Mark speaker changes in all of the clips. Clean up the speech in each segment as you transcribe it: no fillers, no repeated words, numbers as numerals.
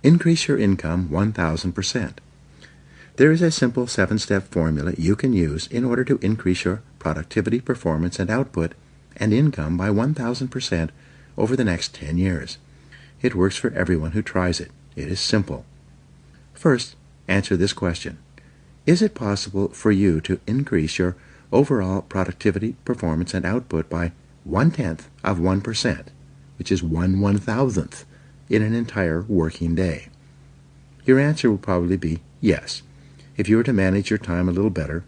Speaker 1: Increase your income 1,000%. There is a simple 7-step formula you can use in order to increase your productivity, performance, and output and income by 1,000% over the next 10 years. It works for everyone who tries it. It is simple. First, answer this question. Is it possible for you to increase your overall productivity, performance, and output by 0.1%, which is 1/1000th, in an entire working day? Your answer will probably be yes. If you were to manage your time a little better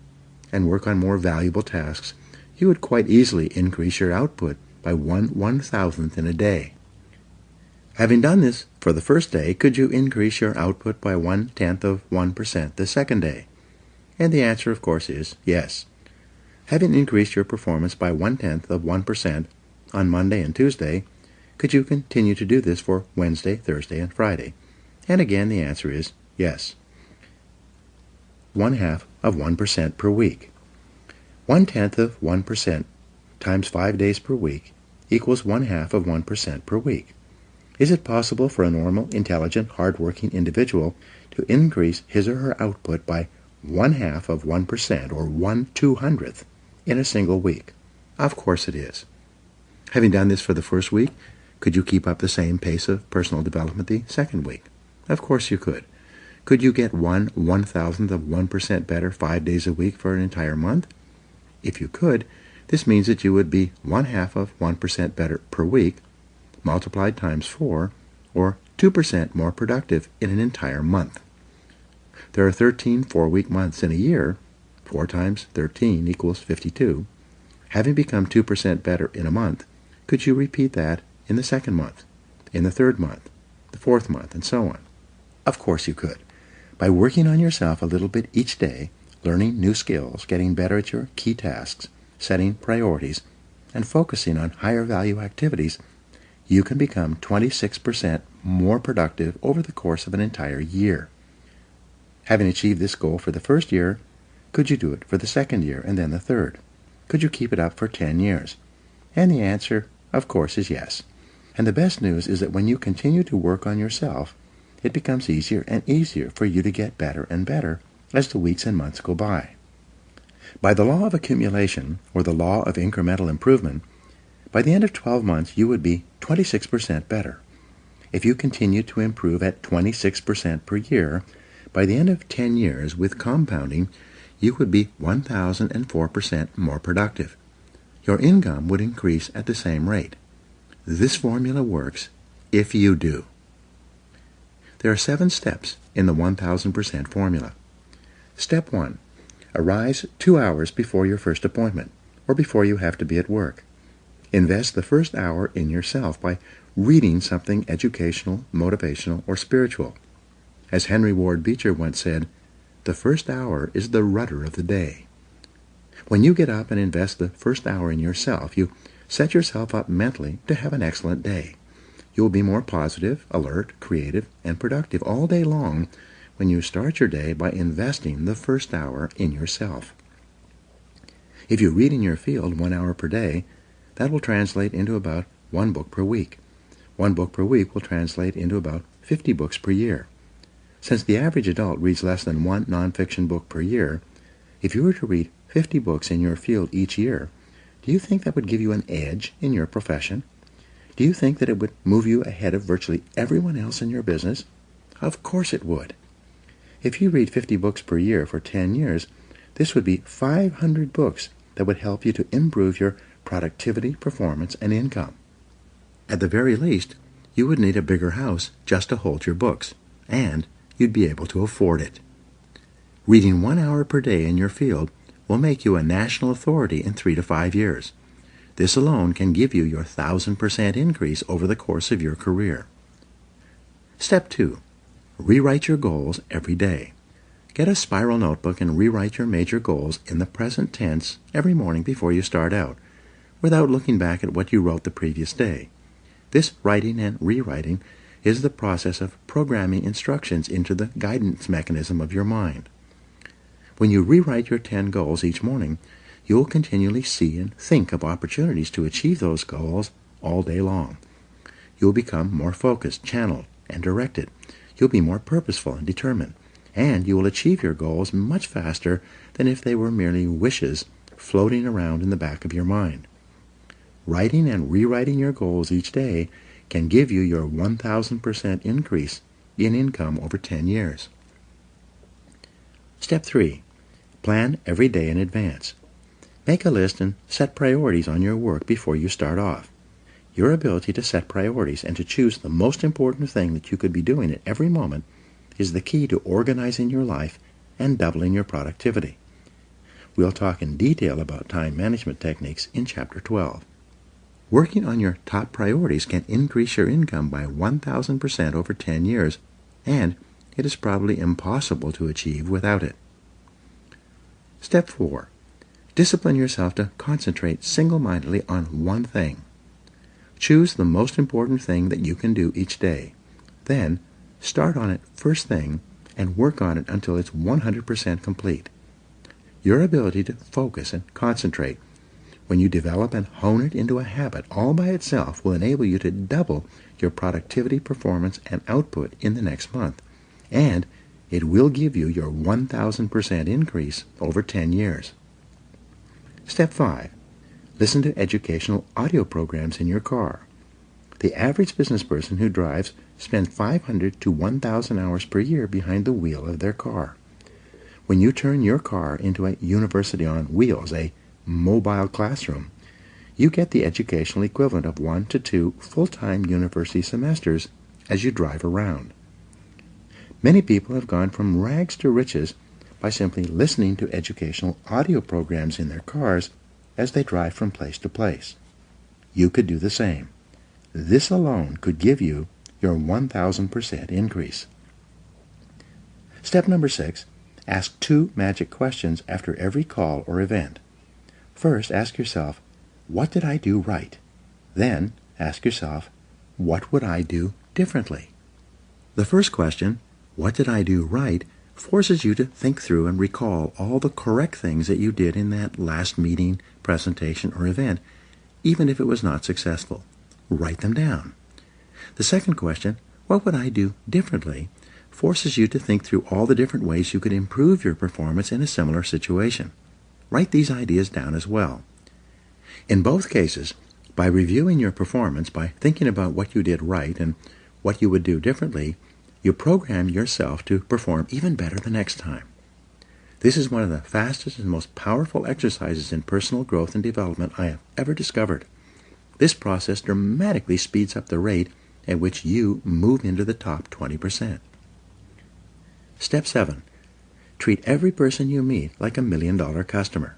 Speaker 1: and work on more valuable tasks, you would quite easily increase your output by 1/1000th in a day. Having done this for the first day, could you increase your output by 0.1% the second day? And the answer, of course, is yes. Having increased your performance by 0.1% on Monday and Tuesday, could you continue to do this for Wednesday, Thursday, and Friday? And again, the answer is yes. 0.1% per week. 0.1% times 5 days per week equals 0.1% per week. Is it possible for a normal, intelligent, hard-working individual to increase his or her output by 0.1% or 1/200th in a single week? Of course it is. Having done this for the first week, could you keep up the same pace of personal development the second week? Of course you could. Could you get 1/1000th of 1% better 5 days a week for an entire month? If you could, this means that you would be 0.5% better per week, multiplied times 4, or 2% more productive in an entire month. There are 13 4-week months in a year. 4 times 13 equals 52. Having become 2% better in a month, could you repeat that in the second month, in the third month, the fourth month, and so on? Of course you could. By working on yourself a little bit each day, learning new skills, getting better at your key tasks, setting priorities, and focusing on higher value activities, you can become 26% more productive over the course of an entire year. Having achieved this goal for the first year, could you do it for the second year and then the third? Could you keep it up for 10 years? And the answer, of course, is yes. And the best news is that when you continue to work on yourself, it becomes easier and easier for you to get better and better as the weeks and months go by. By the law of accumulation, or the law of incremental improvement, by the end of 12 months you would be 26% better. If you continue to improve at 26% per year, by the end of 10 years with compounding, you would be 1,004% more productive. Your income would increase at the same rate. This formula works if you do. There are 7 steps in the 1,000% formula. Step 1. Arise 2 hours before your first appointment, or before you have to be at work. Invest the first hour in yourself by reading something educational, motivational, or spiritual. As Henry Ward Beecher once said, the first hour is the rudder of the day. When you get up and invest the first hour in yourself, you set yourself up mentally to have an excellent day. You will be more positive, alert, creative, and productive all day long when you start your day by investing the first hour in yourself. If you read in your field 1 hour per day, that will translate into about 1 book per week. 1 book per week will translate into about 50 books per year. Since the average adult reads less than 1 nonfiction book per year, if you were to read 50 books in your field each year, do you think that would give you an edge in your profession? Do you think that it would move you ahead of virtually everyone else in your business? Of course it would. If you read 50 books per year for 10 years, this would be 500 books that would help you to improve your productivity, performance, and income. At the very least, you would need a bigger house just to hold your books, and you'd be able to afford it. Reading 1 hour per day in your field will make you a national authority in 3 to 5 years. This alone can give you your 1,000% increase over the course of your career. Step 2. Rewrite your goals every day. Get a spiral notebook and rewrite your major goals in the present tense every morning before you start out, without looking back at what you wrote the previous day. This writing and rewriting is the process of programming instructions into the guidance mechanism of your mind. When you rewrite your 10 goals each morning, you will continually see and think of opportunities to achieve those goals all day long. You will become more focused, channeled, and directed. You'll be more purposeful and determined, and you will achieve your goals much faster than if they were merely wishes floating around in the back of your mind. Writing and rewriting your goals each day can give you your 1,000% increase in income over 10 years. Step 3. Plan every day in advance. Make a list and set priorities on your work before you start off. Your ability to set priorities and to choose the most important thing that you could be doing at every moment is the key to organizing your life and doubling your productivity. We'll talk in detail about time management techniques in Chapter 12. Working on your top priorities can increase your income by 1,000% over 10 years, and it is probably impossible to achieve without it. Step 4. Discipline yourself to concentrate single-mindedly on one thing. Choose the most important thing that you can do each day. Then, start on it first thing and work on it until it's 100% complete. Your ability to focus and concentrate when you develop and hone it into a habit all by itself will enable you to double your productivity, performance, and output in the next month, and it will give you your 1,000% increase over 10 years. Step 5. Listen to educational audio programs in your car. The average business person who drives spends 500 to 1,000 hours per year behind the wheel of their car. When you turn your car into a university on wheels, a mobile classroom, you get the educational equivalent of 1 to 2 full-time university semesters as you drive around. Many people have gone from rags to riches by simply listening to educational audio programs in their cars as they drive from place to place. You could do the same. This alone could give you your 1,000% increase. Step number 6. Ask 2 magic questions after every call or event. First, ask yourself, what did I do right? Then, ask yourself, what would I do differently? The first question, what did I do right, forces you to think through and recall all the correct things that you did in that last meeting, presentation, or event, even if it was not successful. Write them down. The second question, what would I do differently, forces you to think through all the different ways you could improve your performance in a similar situation. Write these ideas down as well. In both cases, by reviewing your performance, by thinking about what you did right and what you would do differently, you program yourself to perform even better the next time. This is one of the fastest and most powerful exercises in personal growth and development I have ever discovered. This process dramatically speeds up the rate at which you move into the top 20%. Step 7. Treat every person you meet like $1 million customer.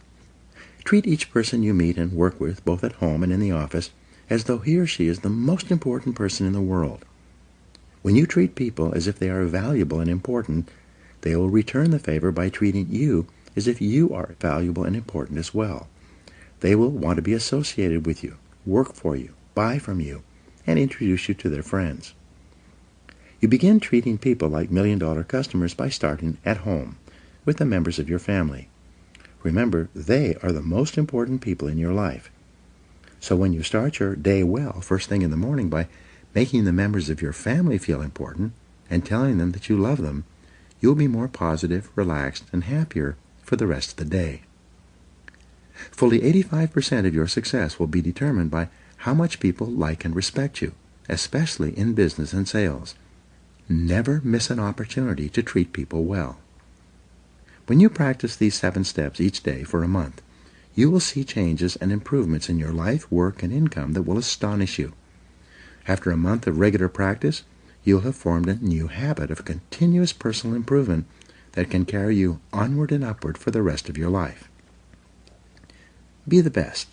Speaker 1: Treat each person you meet and work with, both at home and in the office, as though he or she is the most important person in the world. When you treat people as if they are valuable and important, they will return the favor by treating you as if you are valuable and important as well. They will want to be associated with you, work for you, buy from you, and introduce you to their friends. You begin treating people like $1 million customers by starting at home, with the members of your family. Remember, they are the most important people in your life. So when you start your day well, first thing in the morning, by making the members of your family feel important and telling them that you love them, you'll be more positive, relaxed, and happier for the rest of the day. Fully 85% of your success will be determined by how much people like and respect you, especially in business and sales. Never miss an opportunity to treat people well. When you practice these 7 steps each day for a month, you will see changes and improvements in your life, work, and income that will astonish you. After a month of regular practice, you'll have formed a new habit of continuous personal improvement that can carry you onward and upward for the rest of your life. Be the best.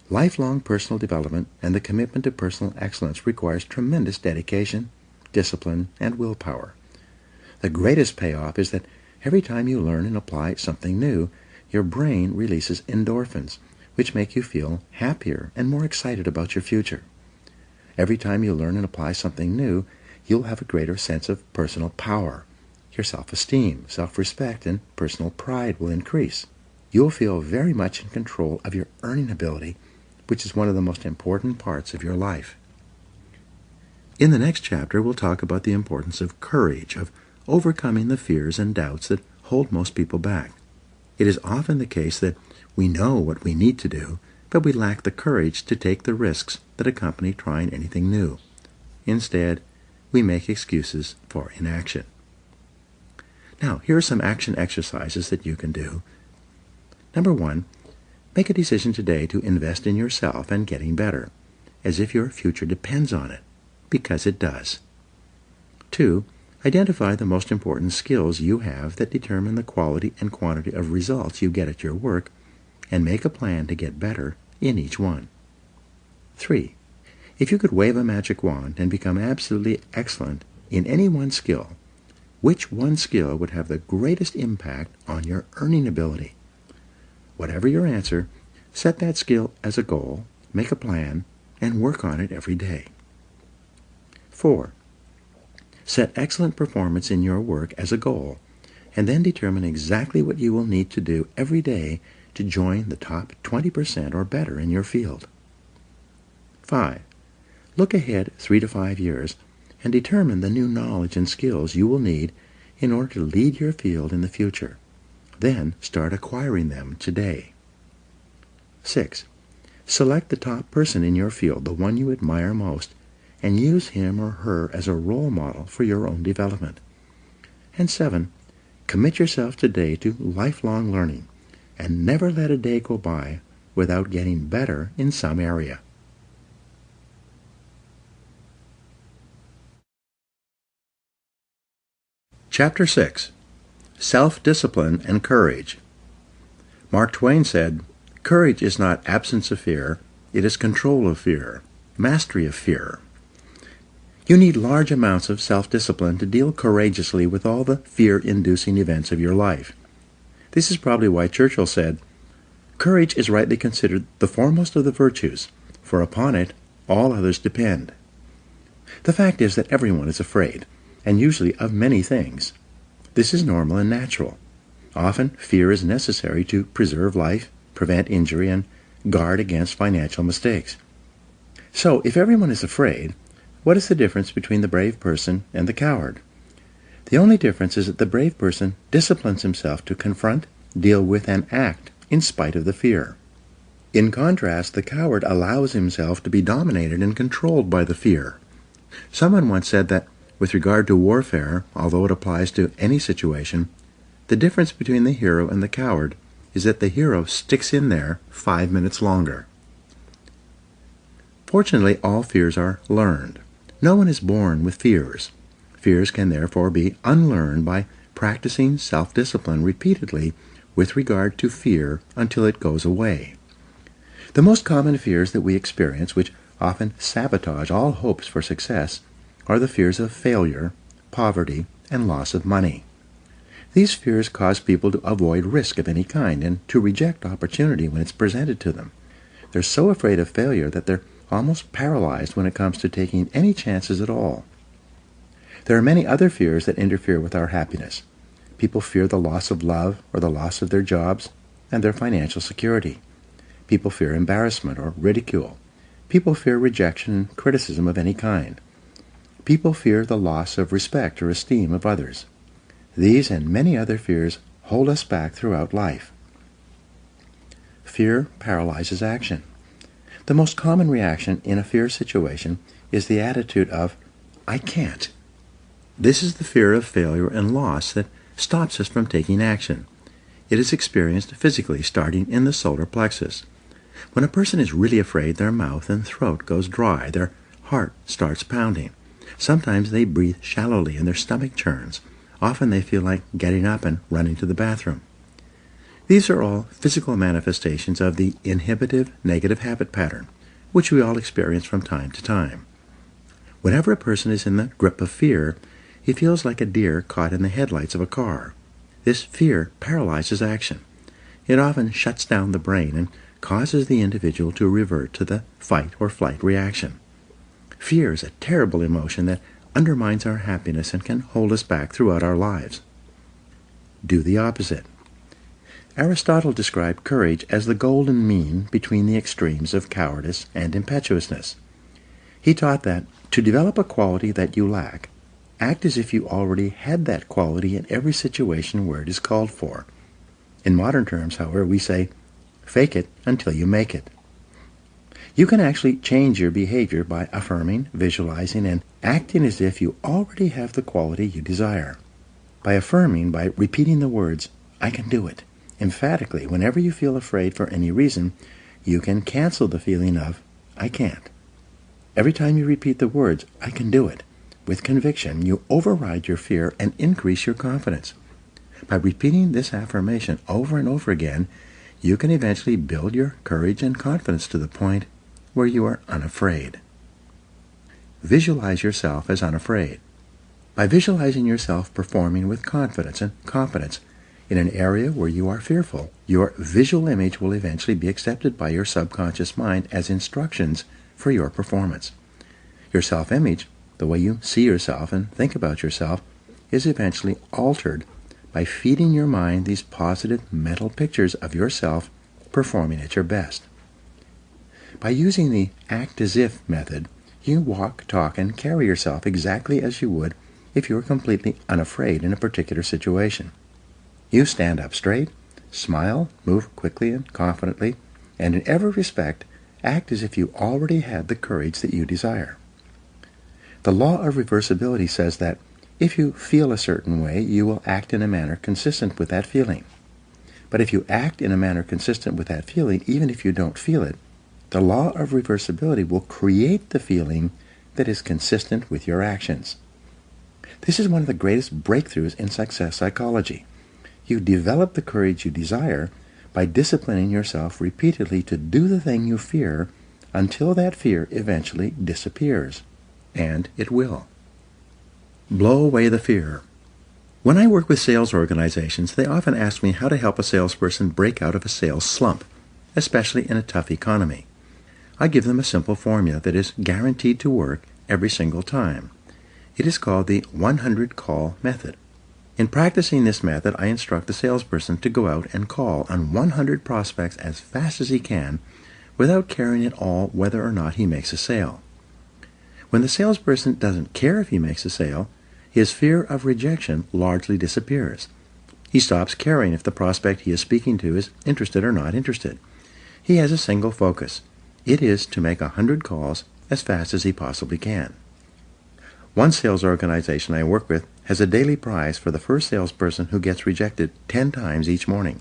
Speaker 1: Lifelong personal development and the commitment to personal excellence requires tremendous dedication, discipline, and willpower. The greatest payoff is that every time you learn and apply something new, your brain releases endorphins, which make you feel happier and more excited about your future. Every time you learn and apply something new, you'll have a greater sense of personal power. Your self-esteem, self-respect, and personal pride will increase. You'll feel very much in control of your earning ability, which is one of the most important parts of your life. In the next chapter, we'll talk about the importance of courage, of overcoming the fears and doubts that hold most people back. It is often the case that we know what we need to do, but we lack the courage to take the risks that accompany trying anything new. Instead, we make excuses for inaction. Now, here are some action exercises that you can do. Number 1, make a decision today to invest in yourself and getting better, as if your future depends on it, because it does. 2, identify the most important skills you have that determine the quality and quantity of results you get at your work, and make a plan to get better in each one. 3, if you could wave a magic wand and become absolutely excellent in any one skill, which one skill would have the greatest impact on your earning ability? Whatever your answer, set that skill as a goal, make a plan, and work on it every day. 4, set excellent performance in your work as a goal, and then determine exactly what you will need to do every day to join the top 20% or better in your field. 5, look ahead 3 to 5 years and determine the new knowledge and skills you will need in order to lead your field in the future. Then start acquiring them today. 6, select the top person in your field, the one you admire most, and use him or her as a role model for your own development. And 7, commit yourself today to lifelong learning, and never let a day go by without getting better in some area. Chapter 6, Self-Discipline and Courage. Mark Twain said, "Courage is not absence of fear, it is control of fear, mastery of fear." You need large amounts of self-discipline to deal courageously with all the fear-inducing events of your life. This is probably why Churchill said, "Courage is rightly considered the foremost of the virtues, for upon it all others depend." The fact is that everyone is afraid, and usually of many things. This is normal and natural. Often, fear is necessary to preserve life, prevent injury, and guard against financial mistakes. So, if everyone is afraid, what is the difference between the brave person and the coward? The only difference is that the brave person disciplines himself to confront, deal with, and act in spite of the fear. In contrast, the coward allows himself to be dominated and controlled by the fear. Someone once said that, with regard to warfare, although it applies to any situation, the difference between the hero and the coward is that the hero sticks in there 5 minutes longer. Fortunately, all fears are learned. No one is born with fears. Fears can therefore be unlearned by practicing self-discipline repeatedly with regard to fear until it goes away. The most common fears that we experience, which often sabotage all hopes for success, are the fears of failure, poverty, and loss of money. These fears cause people to avoid risk of any kind and to reject opportunity when it's presented to them. They're so afraid of failure that they're almost paralyzed when it comes to taking any chances at all. There are many other fears that interfere with our happiness. People fear the loss of love or the loss of their jobs and their financial security. People fear embarrassment or ridicule. People fear rejection and criticism of any kind. People fear the loss of respect or esteem of others. These and many other fears hold us back throughout life. Fear paralyzes action. The most common reaction in a fear situation is the attitude of, "I can't." This is the fear of failure and loss that stops us from taking action. It is experienced physically, starting in the solar plexus. When a person is really afraid, their mouth and throat goes dry, their heart starts pounding. Sometimes they breathe shallowly and their stomach churns. Often they feel like getting up and running to the bathroom. These are all physical manifestations of the inhibitive negative habit pattern, which we all experience from time to time. Whenever a person is in the grip of fear, he feels like a deer caught in the headlights of a car. This fear paralyzes action. It often shuts down the brain and causes the individual to revert to the fight or flight reaction. Fear is a terrible emotion that undermines our happiness and can hold us back throughout our lives. Do the opposite. Aristotle described courage as the golden mean between the extremes of cowardice and impetuousness. He taught that to develop a quality that you lack, act as if you already had that quality in every situation where it is called for. In modern terms, however, we say, fake it until you make it. You can actually change your behavior by affirming, visualizing, and acting as if you already have the quality you desire. By affirming, by repeating the words, I can do it, emphatically, whenever you feel afraid for any reason, you can cancel the feeling of, I can't. Every time you repeat the words, I can do it, with conviction, you override your fear and increase your confidence. By repeating this affirmation over and over again, you can eventually build your courage and confidence to the point where you are unafraid. Visualize yourself as unafraid. By visualizing yourself performing with confidence and competence in an area where you are fearful, your visual image will eventually be accepted by your subconscious mind as instructions for your performance. Your self-image, the way you see yourself and think about yourself, is eventually altered by feeding your mind these positive mental pictures of yourself performing at your best. By using the act as if method, you walk, talk, and carry yourself exactly as you would if you were completely unafraid in a particular situation. You stand up straight, smile, move quickly and confidently, and in every respect, act as if you already had the courage that you desire. The law of reversibility says that if you feel a certain way, you will act in a manner consistent with that feeling. But if you act in a manner consistent with that feeling, even if you don't feel it, the law of reversibility will create the feeling that is consistent with your actions. This is one of the greatest breakthroughs in success psychology. You develop the courage you desire by disciplining yourself repeatedly to do the thing you fear until that fear eventually disappears. And it will. Blow away the fear. When I work with sales organizations, they often ask me how to help a salesperson break out of a sales slump, especially in a tough economy. I give them a simple formula that is guaranteed to work every single time. It is called the 100 call method. In practicing this method, I instruct the salesperson to go out and call on 100 prospects as fast as he can without caring at all whether or not he makes a sale. When the salesperson doesn't care if he makes a sale, his fear of rejection largely disappears. He stops caring if the prospect he is speaking to is interested or not interested. He has a single focus. It is to make 100 calls as fast as he possibly can. One sales organization I work with has a daily prize for the first salesperson who gets rejected 10 times each morning.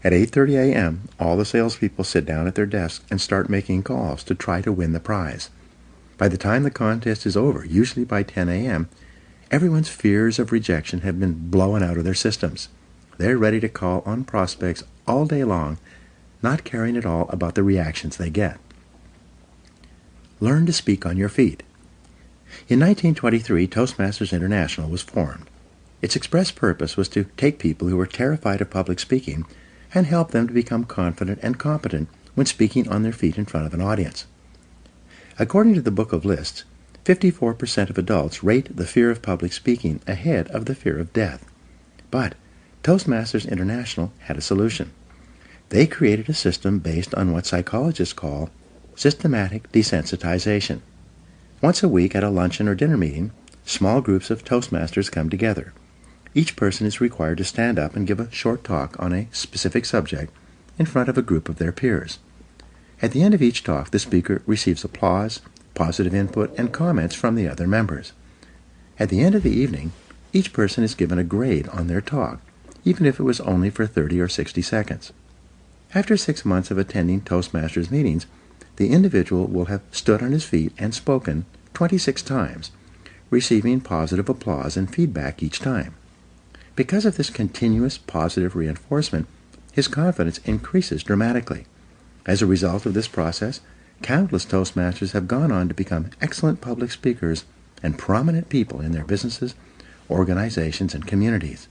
Speaker 1: At 8:30 a.m., all the salespeople sit down at their desks and start making calls to try to win the prize. By the time the contest is over, usually by 10 a.m., everyone's fears of rejection have been blown out of their systems. They're ready to call on prospects all day long, not caring at all about the reactions they get. Learn to speak on your feet. In 1923, Toastmasters International was formed. Its express purpose was to take people who were terrified of public speaking and help them to become confident and competent when speaking on their feet in front of an audience. According to the Book of Lists, 54% of adults rate the fear of public speaking ahead of the fear of death. But Toastmasters International had a solution. They created a system based on what psychologists call systematic desensitization. Once a week at a luncheon or dinner meeting, small groups of Toastmasters come together. Each person is required to stand up and give a short talk on a specific subject in front of a group of their peers. At the end of each talk, the speaker receives applause, positive input, and comments from the other members. At the end of the evening, each person is given a grade on their talk, even if it was only for 30 or 60 seconds. After 6 months of attending Toastmasters meetings, the individual will have stood on his feet and spoken 26 times, receiving positive applause and feedback each time. Because of this continuous positive reinforcement, his confidence increases dramatically. As a result of this process, countless Toastmasters have gone on to become excellent public speakers and prominent people in their businesses, organizations, and communities.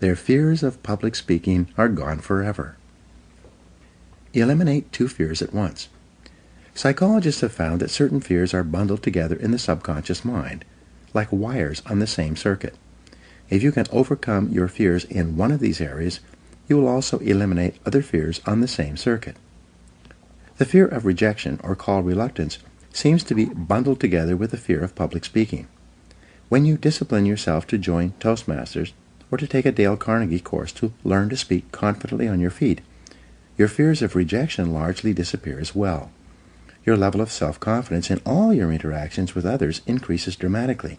Speaker 1: Their fears of public speaking are gone forever. Eliminate 2 fears at once. Psychologists have found that certain fears are bundled together in the subconscious mind, like wires on the same circuit. If you can overcome your fears in one of these areas, you will also eliminate other fears on the same circuit. The fear of rejection, or call reluctance, seems to be bundled together with the fear of public speaking. When you discipline yourself to join Toastmasters or to take a Dale Carnegie course to learn to speak confidently on your feet, your fears of rejection largely disappear as well. Your level of self-confidence in all your interactions with others increases dramatically.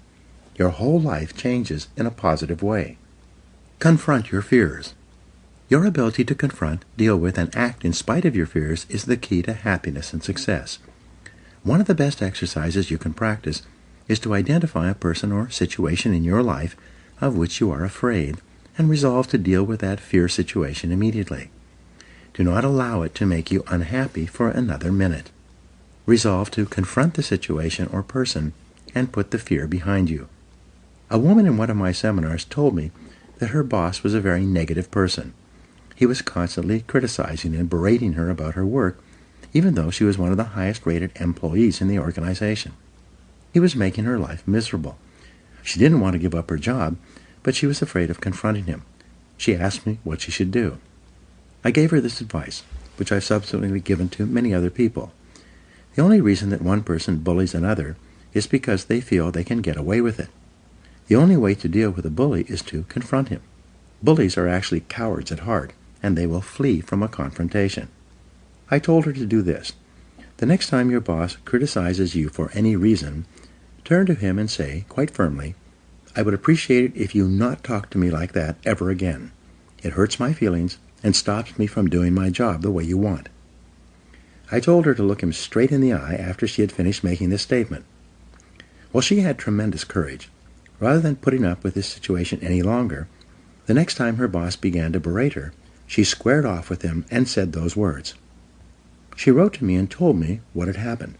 Speaker 1: Your whole life changes in a positive way. Confront your fears. Your ability to confront, deal with, and act in spite of your fears is the key to happiness and success. One of the best exercises you can practice is to identify a person or situation in your life of which you are afraid and resolve to deal with that fear situation immediately. Do not allow it to make you unhappy for another minute. Resolve to confront the situation or person and put the fear behind you. A woman in one of my seminars told me that her boss was a very negative person. He was constantly criticizing and berating her about her work, even though she was one of the highest-rated employees in the organization. He was making her life miserable. She didn't want to give up her job, but she was afraid of confronting him. She asked me what she should do. I gave her this advice, which I've subsequently given to many other people. The only reason that one person bullies another is because they feel they can get away with it. The only way to deal with a bully is to confront him. Bullies are actually cowards at heart, and they will flee from a confrontation. I told her to do this. The next time your boss criticizes you for any reason, turn to him and say, quite firmly, "I would appreciate it if you not talk to me like that ever again. It hurts my feelings and stops me from doing my job the way you want." I told her to look him straight in the eye after she had finished making this statement. Well, she had tremendous courage. Rather than putting up with this situation any longer, the next time her boss began to berate her, she squared off with him and said those words. She wrote to me and told me what had happened.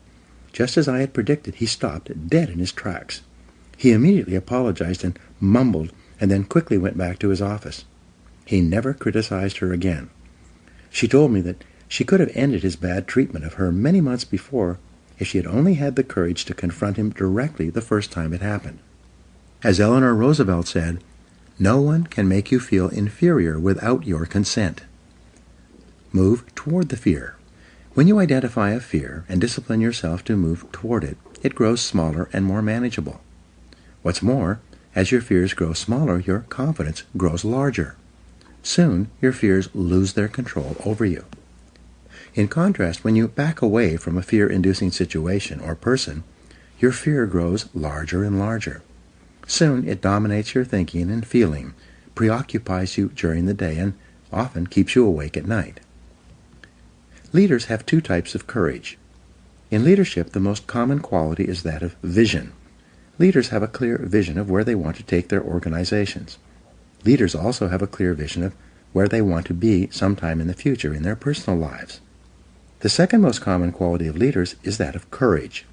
Speaker 1: Just as I had predicted, he stopped dead in his tracks. He immediately apologized and mumbled and then quickly went back to his office. He never criticized her again. She told me that she could have ended his bad treatment of her many months before if she had only had the courage to confront him directly the first time it happened. As Eleanor Roosevelt said, "No one can make you feel inferior without your consent." Move toward the fear. When you identify a fear and discipline yourself to move toward it, it grows smaller and more manageable. What's more, as your fears grow smaller, your confidence grows larger. Soon, your fears lose their control over you. In contrast, when you back away from a fear-inducing situation or person, your fear grows larger and larger. Soon, it dominates your thinking and feeling, preoccupies you during the day, and often keeps you awake at night. Leaders have two types of courage. In leadership, the most common quality is that of vision. Leaders have a clear vision of where they want to take their organizations. Leaders also have a clear vision of where they want to be sometime in the future in their personal lives. The second most common quality of leaders is that of courage.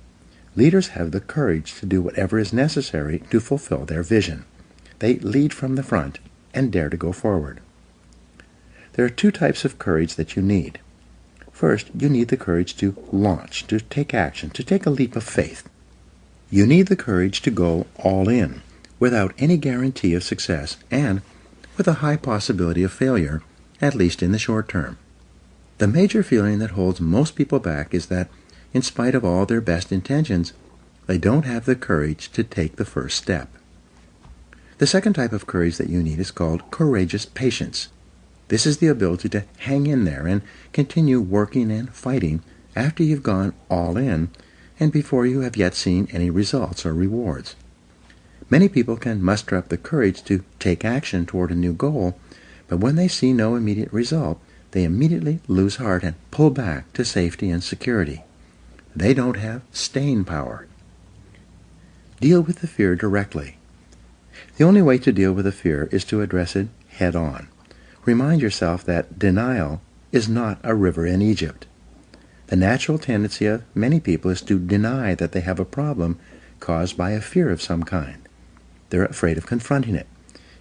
Speaker 1: Leaders have the courage to do whatever is necessary to fulfill their vision. They lead from the front and dare to go forward. There are two types of courage that you need. First, you need the courage to launch, to take action, to take a leap of faith. You need the courage to go all in, without any guarantee of success and with a high possibility of failure, at least in the short term. The major feeling that holds most people back is that, in spite of all their best intentions, they don't have the courage to take the first step. The second type of courage that you need is called courageous patience. This is the ability to hang in there and continue working and fighting after you've gone all in and before you have yet seen any results or rewards. Many people can muster up the courage to take action toward a new goal, but when they see no immediate result, they immediately lose heart and pull back to safety and security. They don't have staying power. Deal with the fear directly. The only way to deal with a fear is to address it head on. Remind yourself that denial is not a river in Egypt. The natural tendency of many people is to deny that they have a problem caused by a fear of some kind. They're afraid of confronting it.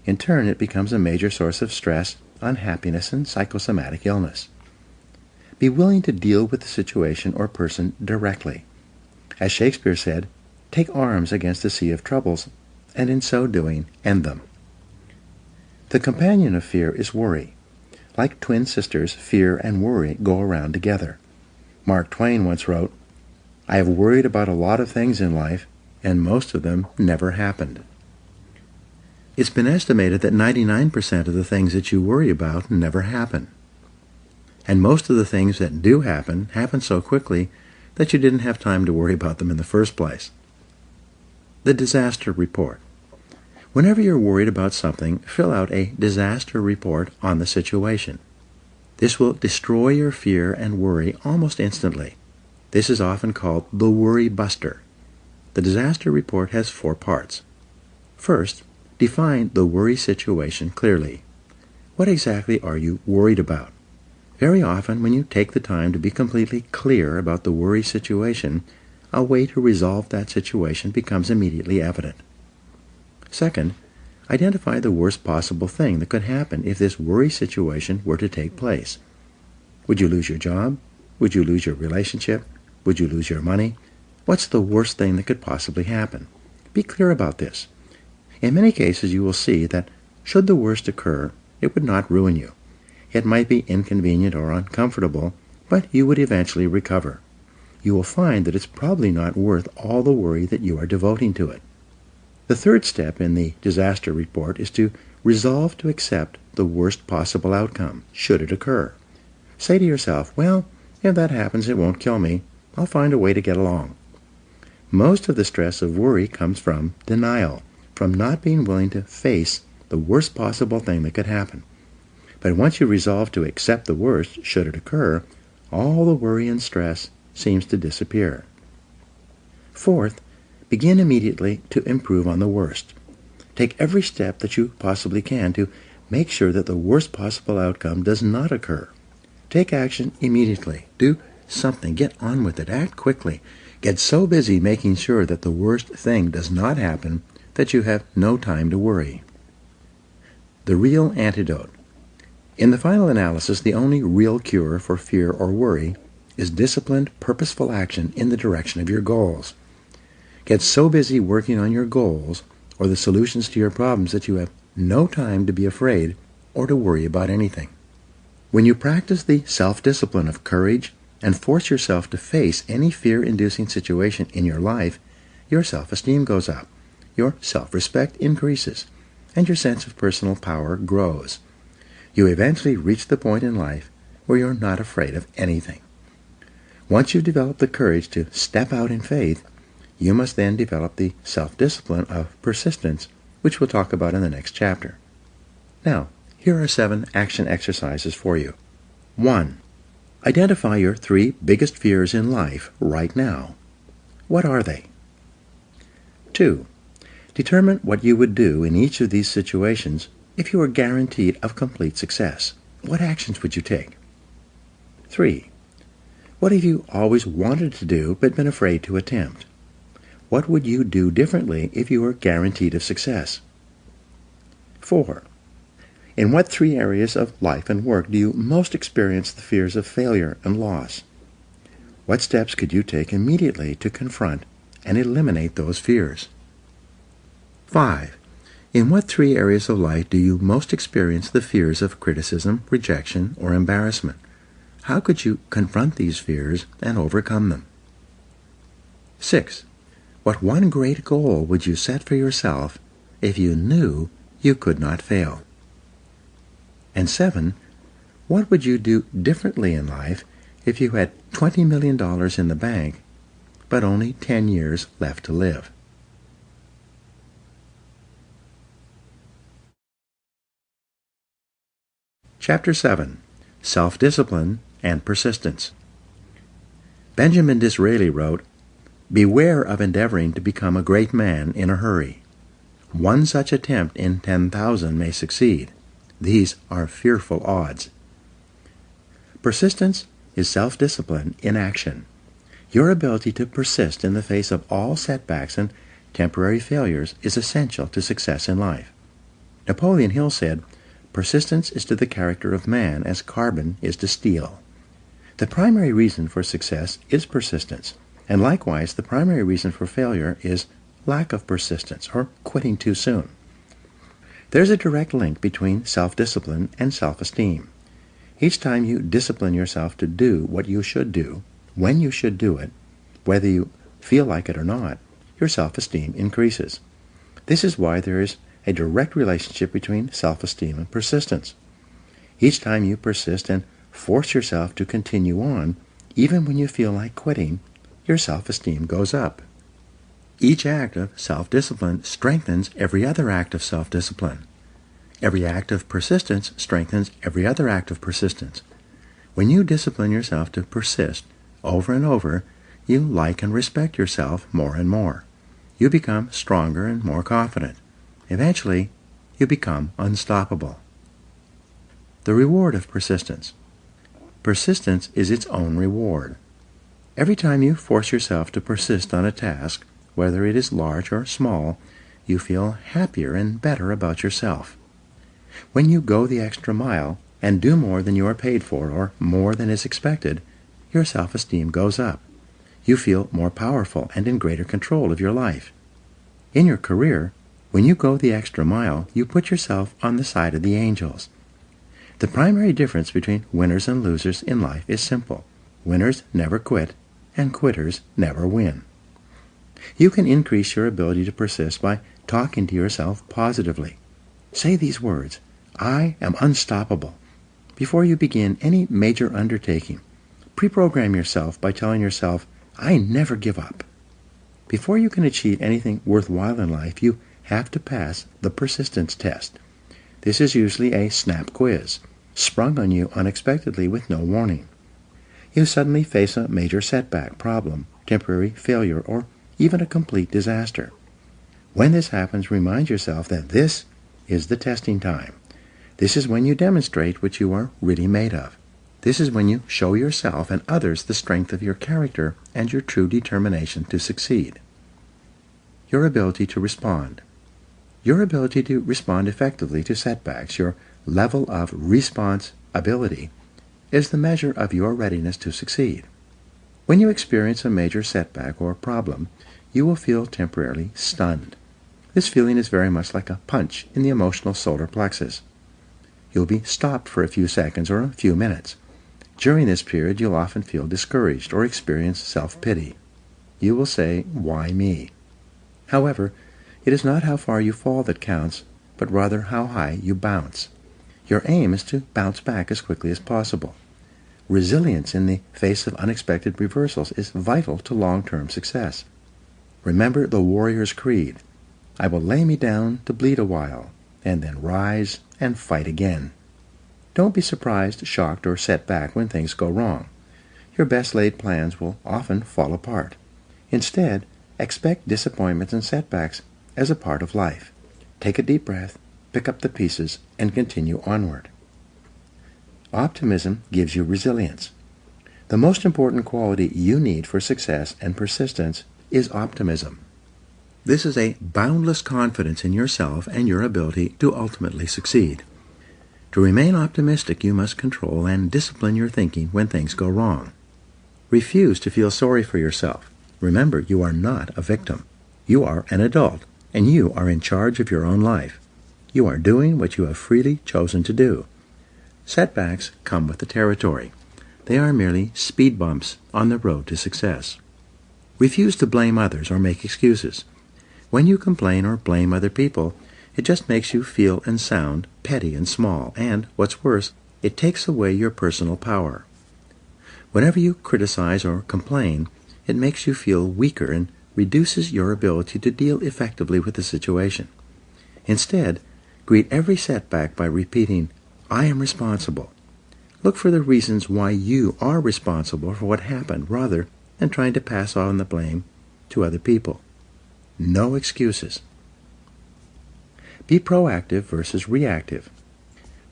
Speaker 1: In turn, it becomes a major source of stress, unhappiness, and psychosomatic illness. Be willing to deal with the situation or person directly. As Shakespeare said, "Take arms against a sea of troubles, and in so doing, end them." The companion of fear is worry. Like twin sisters, fear and worry go around together. Mark Twain once wrote, I have worried about a lot of things in life, and most of them never happened. It's been estimated that 99% of the things that you worry about never happen. And most of the things that do happen so quickly that you didn't have time to worry about them in the first place. The disaster report. Whenever you're worried about something, fill out a disaster report on the situation. This will destroy your fear and worry almost instantly. This is often called the worry buster. The disaster report has 4 parts. First, define the worry situation clearly. What exactly are you worried about? Very often, when you take the time to be completely clear about the worry situation, a way to resolve that situation becomes immediately evident. Second, identify the worst possible thing that could happen if this worry situation were to take place. Would you lose your job? Would you lose your relationship? Would you lose your money? What's the worst thing that could possibly happen? Be clear about this. In many cases, you will see that should the worst occur, it would not ruin you. It might be inconvenient or uncomfortable, but you would eventually recover. You will find that it's probably not worth all the worry that you are devoting to it. The third step in the disaster report is to resolve to accept the worst possible outcome, should it occur. Say to yourself, well, if that happens, it won't kill me. I'll find a way to get along. Most of the stress of worry comes from denial, from not being willing to face the worst possible thing that could happen. But once you resolve to accept the worst, should it occur, all the worry and stress seems to disappear. Fourth, begin immediately to improve on the worst. Take every step that you possibly can to make sure that the worst possible outcome does not occur. Take action immediately. Do something. Get on with it. Act quickly. Get so busy making sure that the worst thing does not happen that you have no time to worry. The real antidote. In the final analysis, the only real cure for fear or worry is disciplined, purposeful action in the direction of your goals. Get so busy working on your goals or the solutions to your problems that you have no time to be afraid or to worry about anything. When you practice the self-discipline of courage and force yourself to face any fear-inducing situation in your life, your self-esteem goes up, your self-respect increases, and your sense of personal power grows. You eventually reach the point in life where you're not afraid of anything. Once you've developed the courage to step out in faith, you must then develop the self-discipline of persistence, which we'll talk about in the next chapter. Now, here are 7 action exercises for you. 1. Identify your 3 biggest fears in life right now. What are they? 2. Determine what you would do in each of these situations if you were guaranteed of complete success. What actions would you take? 3. What have you always wanted to do but been afraid to attempt? What would you do differently if you were guaranteed of success? 4. In what 3 areas of life and work do you most experience the fears of failure and loss? What steps could you take immediately to confront and eliminate those fears? 5. In what 3 areas of life do you most experience the fears of criticism, rejection, or embarrassment? How could you confront these fears and overcome them? 6. What 1 great goal would you set for yourself if you knew you could not fail? And 7. What would you do differently in life if you had $20 million in the bank, but only 10 years left to live? Chapter 7. Self-Discipline and Persistence. Benjamin Disraeli wrote, "Beware of endeavoring to become a great man in a hurry. 1 such attempt in 10,000 may succeed. These are fearful odds." Persistence is self-discipline in action. Your ability to persist in the face of all setbacks and temporary failures is essential to success in life. Napoleon Hill said, "Persistence is to the character of man as carbon is to steel." The primary reason for success is persistence, and likewise the primary reason for failure is lack of persistence or quitting too soon. There's a direct link between self-discipline and self-esteem. Each time you discipline yourself to do what you should do, when you should do it, Whether you feel like it or not, your self-esteem increases. This is why there is a direct relationship between self-esteem and persistence. Each time you persist and force yourself to continue on, even when you feel like quitting, your self-esteem goes up. Each act of self-discipline strengthens every other act of self-discipline. Every act of persistence strengthens every other act of persistence. When you discipline yourself to persist over and over, you like and respect yourself more and more. You become stronger and more confident. Eventually, you become unstoppable. The reward of persistence. Persistence is its own reward. Every time you force yourself to persist on a task, whether it is large or small, you feel happier and better about yourself. When you go the extra mile and do more than you are paid for or more than is expected, your self-esteem goes up. You feel more powerful and in greater control of your life. In your career, when you go the extra mile, you put yourself on the side of the angels. The primary difference between winners and losers in life is simple. Winners never quit, and quitters never win. You can increase your ability to persist by talking to yourself positively. Say these words, "I am unstoppable." Before you begin any major undertaking, pre-program yourself by telling yourself, "I never give up." Before you can achieve anything worthwhile in life, you have to pass the persistence test. This is usually a snap quiz, sprung on you unexpectedly with no warning. You suddenly face a major setback, problem, temporary failure, or even a complete disaster. When this happens, remind yourself that this is the testing time. This is when you demonstrate what you are really made of. This is when you show yourself and others the strength of your character and your true determination to succeed. Your ability to respond. Your ability to respond effectively to setbacks, your level of response ability, is the measure of your readiness to succeed. When you experience a major setback or problem, you will feel temporarily stunned. This feeling is very much like a punch in the emotional solar plexus. You'll be stopped for a few seconds or a few minutes. During this period, you'll often feel discouraged or experience self-pity. You will say, "Why me?" However, it is not how far you fall that counts, but rather how high you bounce. Your aim is to bounce back as quickly as possible. Resilience in the face of unexpected reversals is vital to long-term success. Remember the warrior's creed. I will lay me down to bleed a while, and then rise and fight again. Don't be surprised, shocked, or set back when things go wrong. Your best-laid plans will often fall apart. Instead, expect disappointments and setbacks as a part of life. Take a deep breath, pick up the pieces, and continue onward. Optimism gives you resilience. The most important quality you need for success and persistence is optimism. This is a boundless confidence in yourself and your ability to ultimately succeed. To remain optimistic, you must control and discipline your thinking when things go wrong. Refuse to feel sorry for yourself. Remember, you are not a victim. You are an adult, and you are in charge of your own life. You are doing what you have freely chosen to do. Setbacks come with the territory. They are merely speed bumps on the road to success. Refuse to blame others or make excuses. When you complain or blame other people, it just makes you feel and sound petty and small, and, what's worse, it takes away your personal power. Whenever you criticize or complain, it makes you feel weaker and reduces your ability to deal effectively with the situation. Instead, greet every setback by repeating, "I am responsible." Look for the reasons why you are responsible for what happened rather than trying to pass on the blame to other people. No excuses. Be proactive versus reactive.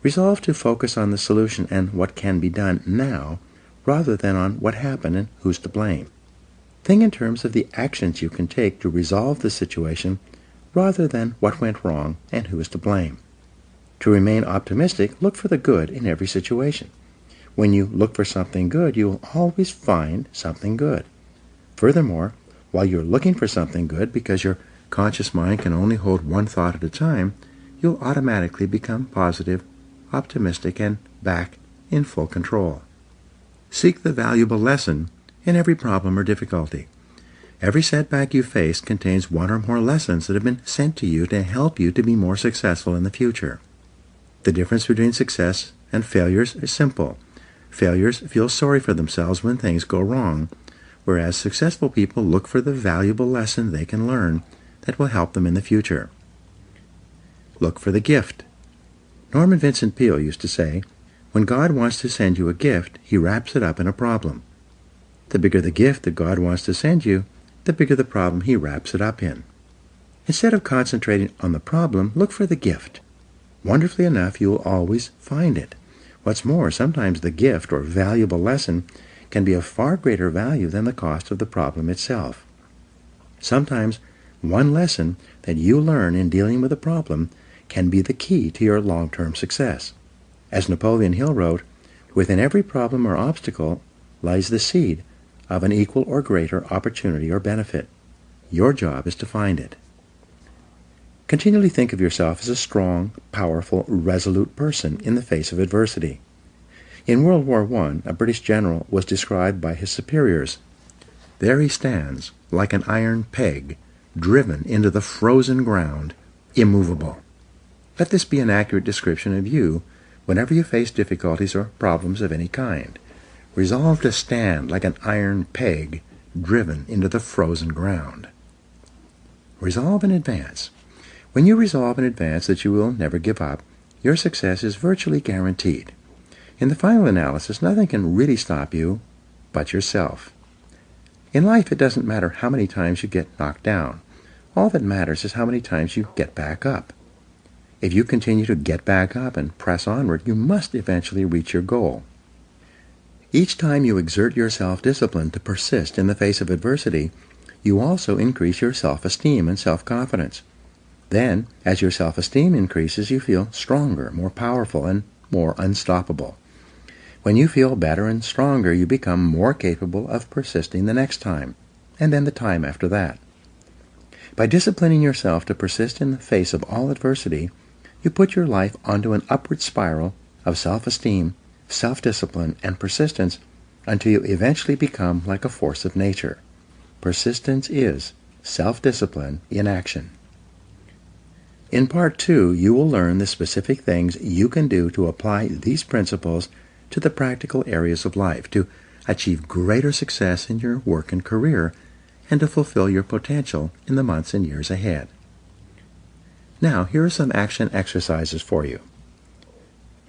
Speaker 1: Resolve to focus on the solution and what can be done now rather than on what happened and who's to blame. Think in terms of the actions you can take to resolve the situation rather than what went wrong and who is to blame. To remain optimistic, look for the good in every situation. When you look for something good, you will always find something good. Furthermore, while you're looking for something good, because your conscious mind can only hold one thought at a time, you'll automatically become positive, optimistic, and back in full control. Seek the valuable lesson in every problem or difficulty. Every setback you face contains one or more lessons that have been sent to you to help you to be more successful in the future. The difference between success and failures is simple. Failures feel sorry for themselves when things go wrong, whereas successful people look for the valuable lesson they can learn that will help them in the future. Look for the gift. Norman Vincent Peale used to say, "When God wants to send you a gift, he wraps it up in a problem." The bigger the gift that God wants to send you, the bigger the problem he wraps it up in. Instead of concentrating on the problem, look for the gift. Wonderfully enough, you will always find it. What's more, sometimes the gift or valuable lesson can be of far greater value than the cost of the problem itself. Sometimes one lesson that you learn in dealing with a problem can be the key to your long-term success. As Napoleon Hill wrote, "Within every problem or obstacle lies the seed of an equal or greater opportunity or benefit. Your job is to find it." Continually think of yourself as a strong, powerful, resolute person in the face of adversity. In World War I, a British general was described by his superiors. "There he stands, like an iron peg, driven into the frozen ground, immovable." Let this be an accurate description of you whenever you face difficulties or problems of any kind. Resolve to stand like an iron peg, driven into the frozen ground. Resolve in advance. When you resolve in advance that you will never give up, your success is virtually guaranteed. In the final analysis, nothing can really stop you but yourself. In life, it doesn't matter how many times you get knocked down. All that matters is how many times you get back up. If you continue to get back up and press onward, you must eventually reach your goal. Each time you exert your self-discipline to persist in the face of adversity, you also increase your self-esteem and self-confidence. Then, as your self-esteem increases, you feel stronger, more powerful, and more unstoppable. When you feel better and stronger, you become more capable of persisting the next time, and then the time after that. By disciplining yourself to persist in the face of all adversity, you put your life onto an upward spiral of self-esteem, self-discipline, and persistence until you eventually become like a force of nature. Persistence is self-discipline in action. In Part 2, you will learn the specific things you can do to apply these principles to the practical areas of life, to achieve greater success in your work and career, and to fulfill your potential in the months and years ahead. Now, here are some action exercises for you.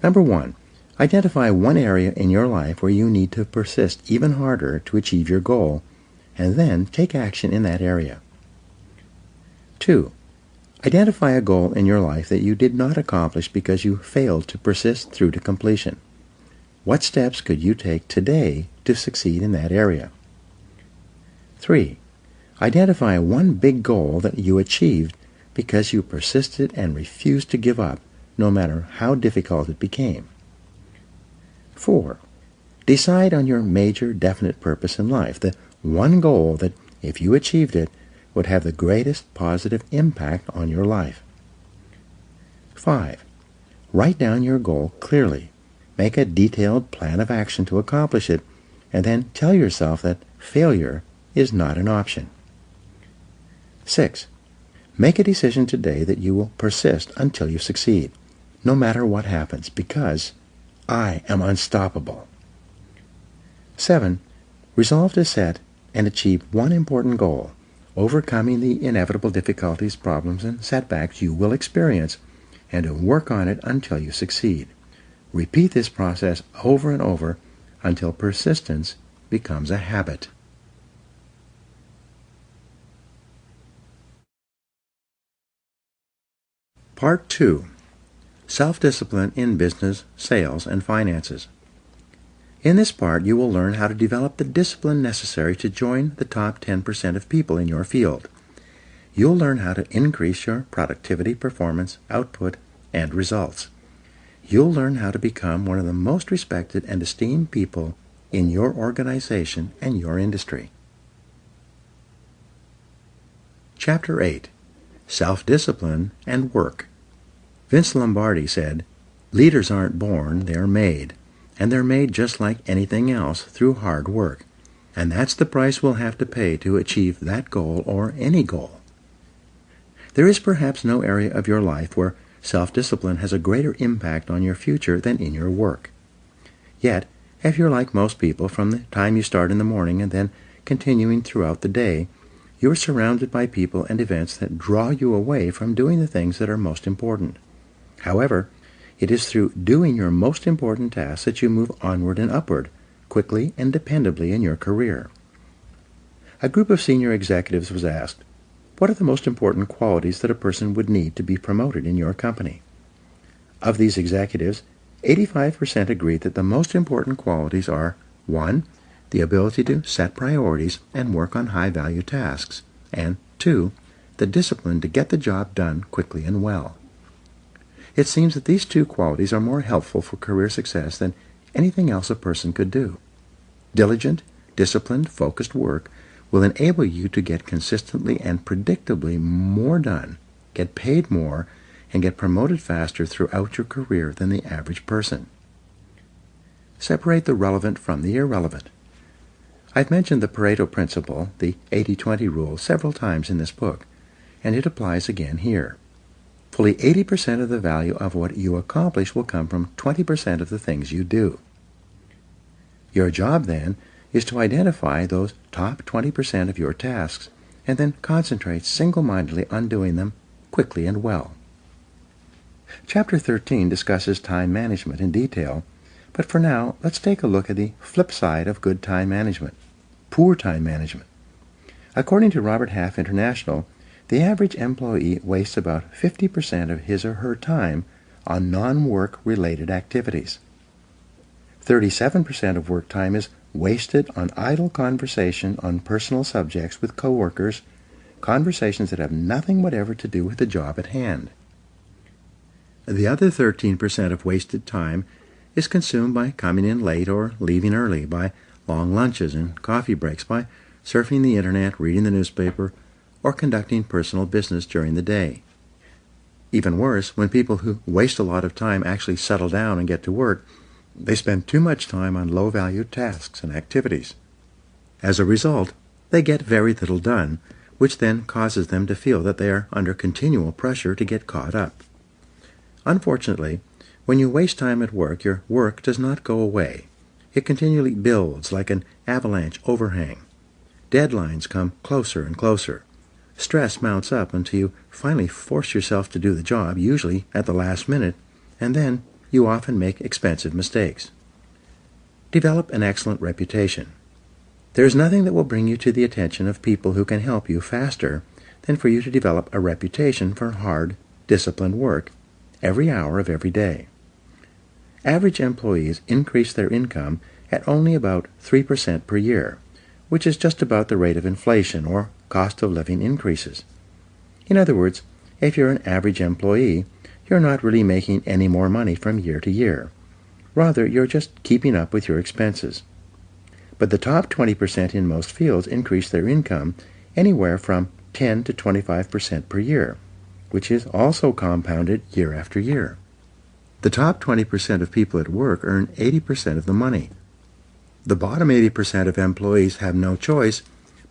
Speaker 1: Number 1. Identify one area in your life where you need to persist even harder to achieve your goal, and then take action in that area. 2. Identify a goal in your life that you did not accomplish because you failed to persist through to completion. What steps could you take today to succeed in that area? 3. Identify one big goal that you achieved because you persisted and refused to give up, no matter how difficult it became. 4. Decide on your major definite purpose in life, the one goal that, if you achieved it, would have the greatest positive impact on your life. 5. Write down your goal clearly. Make a detailed plan of action to accomplish it, and then tell yourself that failure is not an option. 6. Make a decision today that you will persist until you succeed, no matter what happens, because I am unstoppable. 7. Resolve to set and achieve one important goal, overcoming the inevitable difficulties, problems, and setbacks you will experience, and to work on it until you succeed. Repeat this process over and over until persistence becomes a habit. Part 2. Self-discipline in business, sales, and finances. In this part, you will learn how to develop the discipline necessary to join the top 10% of people in your field. You'll learn how to increase your productivity, performance, output, and results. You'll learn how to become one of the most respected and esteemed people in your organization and your industry. Chapter 8. Self-discipline and work. Vince Lombardi said, "Leaders aren't born, they're made. And they're made just like anything else through hard work. And that's the price we'll have to pay to achieve that goal or any goal. There is perhaps no area of your life where self-discipline has a greater impact on your future than in your work. Yet, if you're like most people, from the time you start in the morning and then continuing throughout the day, you are surrounded by people and events that draw you away from doing the things that are most important. However, it is through doing your most important tasks that you move onward and upward, quickly and dependably in your career. A group of senior executives was asked, "What are the most important qualities that a person would need to be promoted in your company?" Of these executives, 85% agreed that the most important qualities are 1. The ability to set priorities and work on high-value tasks, and 2. The discipline to get the job done quickly and well. It seems that these two qualities are more helpful for career success than anything else a person could do. Diligent, disciplined, focused work will enable you to get consistently and predictably more done, get paid more, and get promoted faster throughout your career than the average person. Separate the relevant from the irrelevant. I've mentioned the Pareto principle, the 80-20 rule, several times in this book, and it applies again here. Fully 80% of the value of what you accomplish will come from 20% of the things you do. Your job, then, is to identify those top 20% of your tasks and then concentrate single-mindedly on doing them quickly and well. Chapter 13 discusses time management in detail, but for now, let's take a look at the flip side of good time management, poor time management. According to Robert Half International, the average employee wastes about 50% of his or her time on non-work related activities. 37% of work time is wasted on idle conversation on personal subjects with coworkers, conversations that have nothing whatever to do with the job at hand. The other 13% of wasted time is consumed by coming in late or leaving early, by long lunches and coffee breaks, by surfing the internet, reading the newspaper, or conducting personal business during the day. Even worse, when people who waste a lot of time actually settle down and get to work, they spend too much time on low-value tasks and activities. As a result, they get very little done, which then causes them to feel that they are under continual pressure to get caught up. Unfortunately, when you waste time at work, your work does not go away. It continually builds like an avalanche overhang. Deadlines come closer and closer. Stress mounts up until you finally force yourself to do the job, usually at the last minute, and then you often make expensive mistakes. Develop an excellent reputation. There is nothing that will bring you to the attention of people who can help you faster than for you to develop a reputation for hard, disciplined work every hour of every day. Average employees increase their income at only about 3% per year, which is just about the rate of inflation or cost of living increases. In other words, if you're an average employee, you're not really making any more money from year to year. Rather, you're just keeping up with your expenses. But the top 20% in most fields increase their income anywhere from 10 to 25% per year, which is also compounded year after year. The top 20% of people at work earn 80% of the money. The bottom 80% of employees have no choice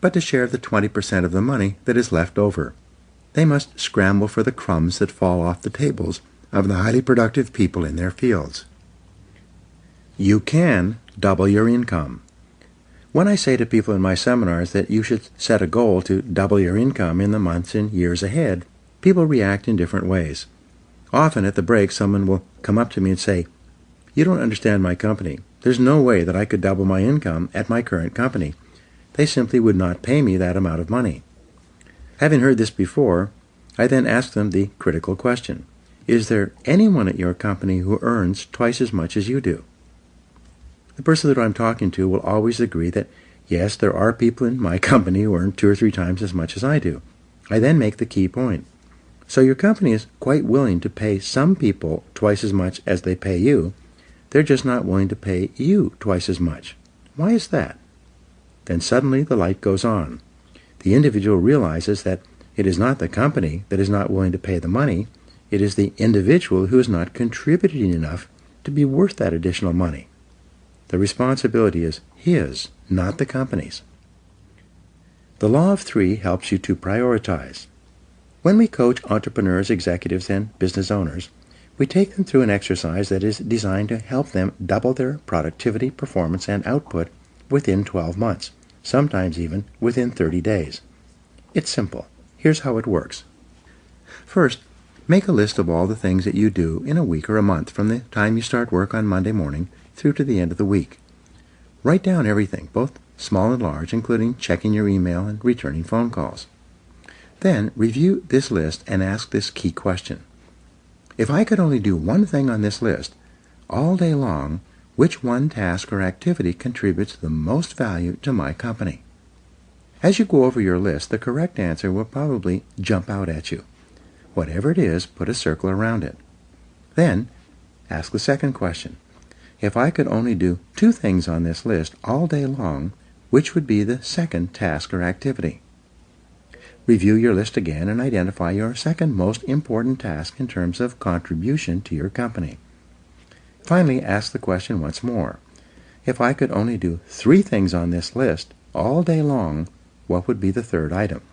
Speaker 1: but to share the 20% of the money that is left over. They must scramble for the crumbs that fall off the tables of the highly productive people in their fields. You can double your income. When I say to people in my seminars that you should set a goal to double your income in the months and years ahead, people react in different ways. Often at the break, someone will come up to me and say, "You don't understand my company. There's no way that I could double my income at my current company. They simply would not pay me that amount of money." Having heard this before, I then ask them the critical question: is there anyone at your company who earns twice as much as you do? The person that I'm talking to will always agree that, yes, there are people in my company who earn 2 or 3 times as much as I do. I then make the key point. So your company is quite willing to pay some people twice as much as they pay you. They're just not willing to pay you twice as much. Why is that? Then suddenly the light goes on. The individual realizes that it is not the company that is not willing to pay the money. It is the individual who is not contributing enough to be worth that additional money. The responsibility is his, not the company's. The law of three helps you to prioritize. When we coach entrepreneurs, executives, and business owners, we take them through an exercise that is designed to help them double their productivity, performance, and output within 12 months, sometimes even within 30 days. It's simple. Here's how it works. First, make a list of all the things that you do in a week or a month from the time you start work on Monday morning through to the end of the week. Write down everything, both small and large, including checking your email and returning phone calls. Then review this list and ask this key question. If I could only do one thing on this list all day long, which one task or activity contributes the most value to my company? As you go over your list, the correct answer will probably jump out at you. Whatever it is, put a circle around it. Then, ask the second question. If I could only do two things on this list all day long, which would be the second task or activity? Review your list again and identify your second most important task in terms of contribution to your company. Finally, ask the question once more. If I could only do three things on this list all day long, what would be the third item?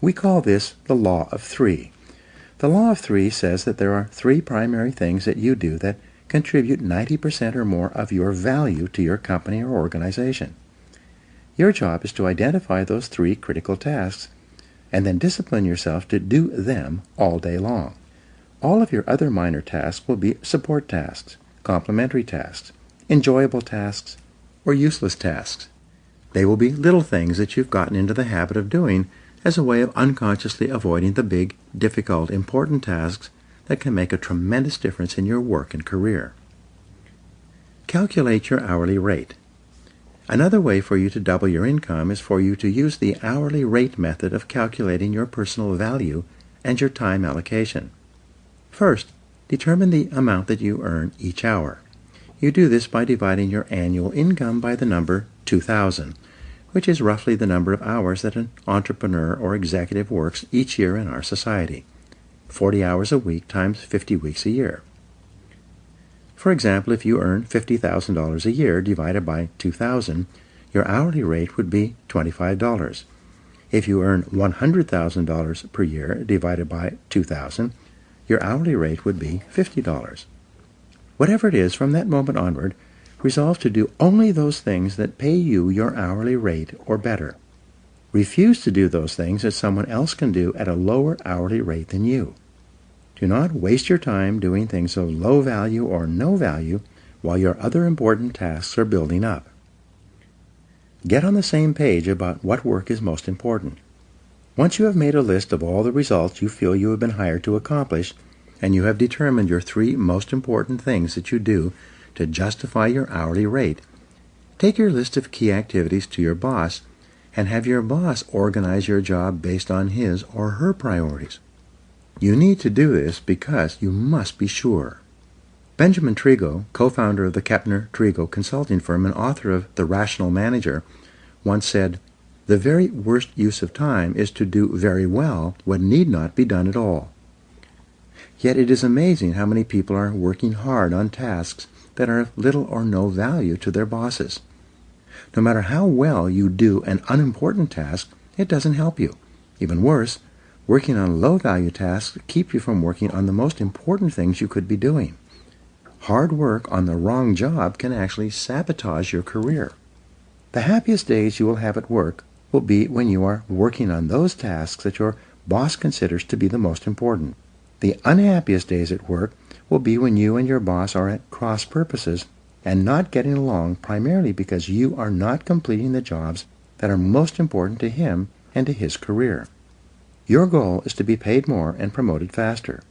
Speaker 1: We call this the law of three. The law of three says that there are three primary things that you do that contribute 90% or more of your value to your company or organization. Your job is to identify those three critical tasks and then discipline yourself to do them all day long. All of your other minor tasks will be support tasks, complementary tasks, enjoyable tasks, or useless tasks. They will be little things that you've gotten into the habit of doing as a way of unconsciously avoiding the big, difficult, important tasks that can make a tremendous difference in your work and career. Calculate your hourly rate. Another way for you to double your income is for you to use the hourly rate method of calculating your personal value and your time allocation. First, determine the amount that you earn each hour. You do this by dividing your annual income by the number 2,000, which is roughly the number of hours that an entrepreneur or executive works each year in our society. 40 hours a week times 50 weeks a year. For example, if you earn $50,000 a year divided by 2,000, your hourly rate would be $25. If you earn $100,000 per year divided by 2,000, your hourly rate would be $50. Whatever it is, from that moment onward, resolve to do only those things that pay you your hourly rate or better. Refuse to do those things that someone else can do at a lower hourly rate than you. Do not waste your time doing things of low value or no value while your other important tasks are building up. Get on the same page about what work is most important. Once you have made a list of all the results you feel you have been hired to accomplish, and you have determined your three most important things that you do to justify your hourly rate, take your list of key activities to your boss and have your boss organize your job based on his or her priorities. You need to do this because you must be sure. Benjamin Trigo, co-founder of the Kepner-Trigo consulting firm and author of The Rational Manager, once said, "The very worst use of time is to do very well what need not be done at all." Yet it is amazing how many people are working hard on tasks that are of little or no value to their bosses. No matter how well you do an unimportant task, it doesn't help you. Even worse, working on low-value tasks keep you from working on the most important things you could be doing. Hard work on the wrong job can actually sabotage your career. The happiest days you will have at work will be when you are working on those tasks that your boss considers to be the most important. The unhappiest days at work will be when you and your boss are at cross purposes and not getting along, primarily because you are not completing the jobs that are most important to him and to his career. Your goal is to be paid more and promoted faster.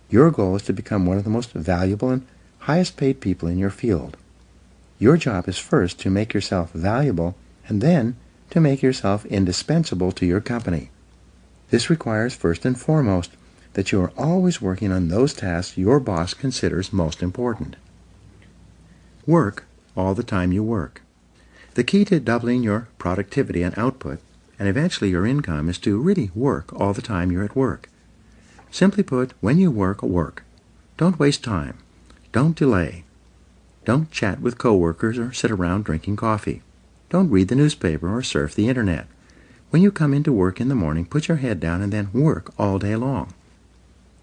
Speaker 1: Your goal is to become one of the most valuable and highest paid people in your field. Your job is first to make yourself valuable and then to make yourself indispensable to your company. This requires first and foremost that you are always working on those tasks your boss considers most important. Work all the time you work. The key to doubling your productivity and output and eventually your income is to really work all the time you're at work. Simply put, when you work, work. Don't waste time. Don't delay. Don't chat with coworkers or sit around drinking coffee. Don't read the newspaper or surf the internet. When you come into work in the morning, put your head down and then work all day long.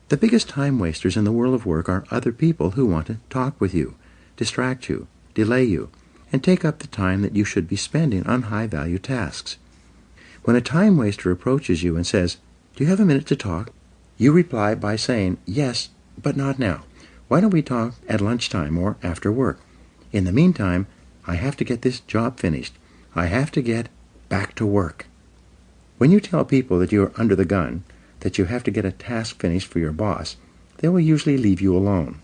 Speaker 1: The biggest time wasters in the world of work are other people who want to talk with you, distract you, delay you, and take up the time that you should be spending on high-value tasks. When a time waster approaches you and says, "Do you have a minute to talk?" you reply by saying, "Yes, but not now. Why don't we talk at lunchtime or after work? In the meantime, I have to get this job finished. I have to get back to work." When you tell people that you are under the gun, that you have to get a task finished for your boss, they will usually leave you alone.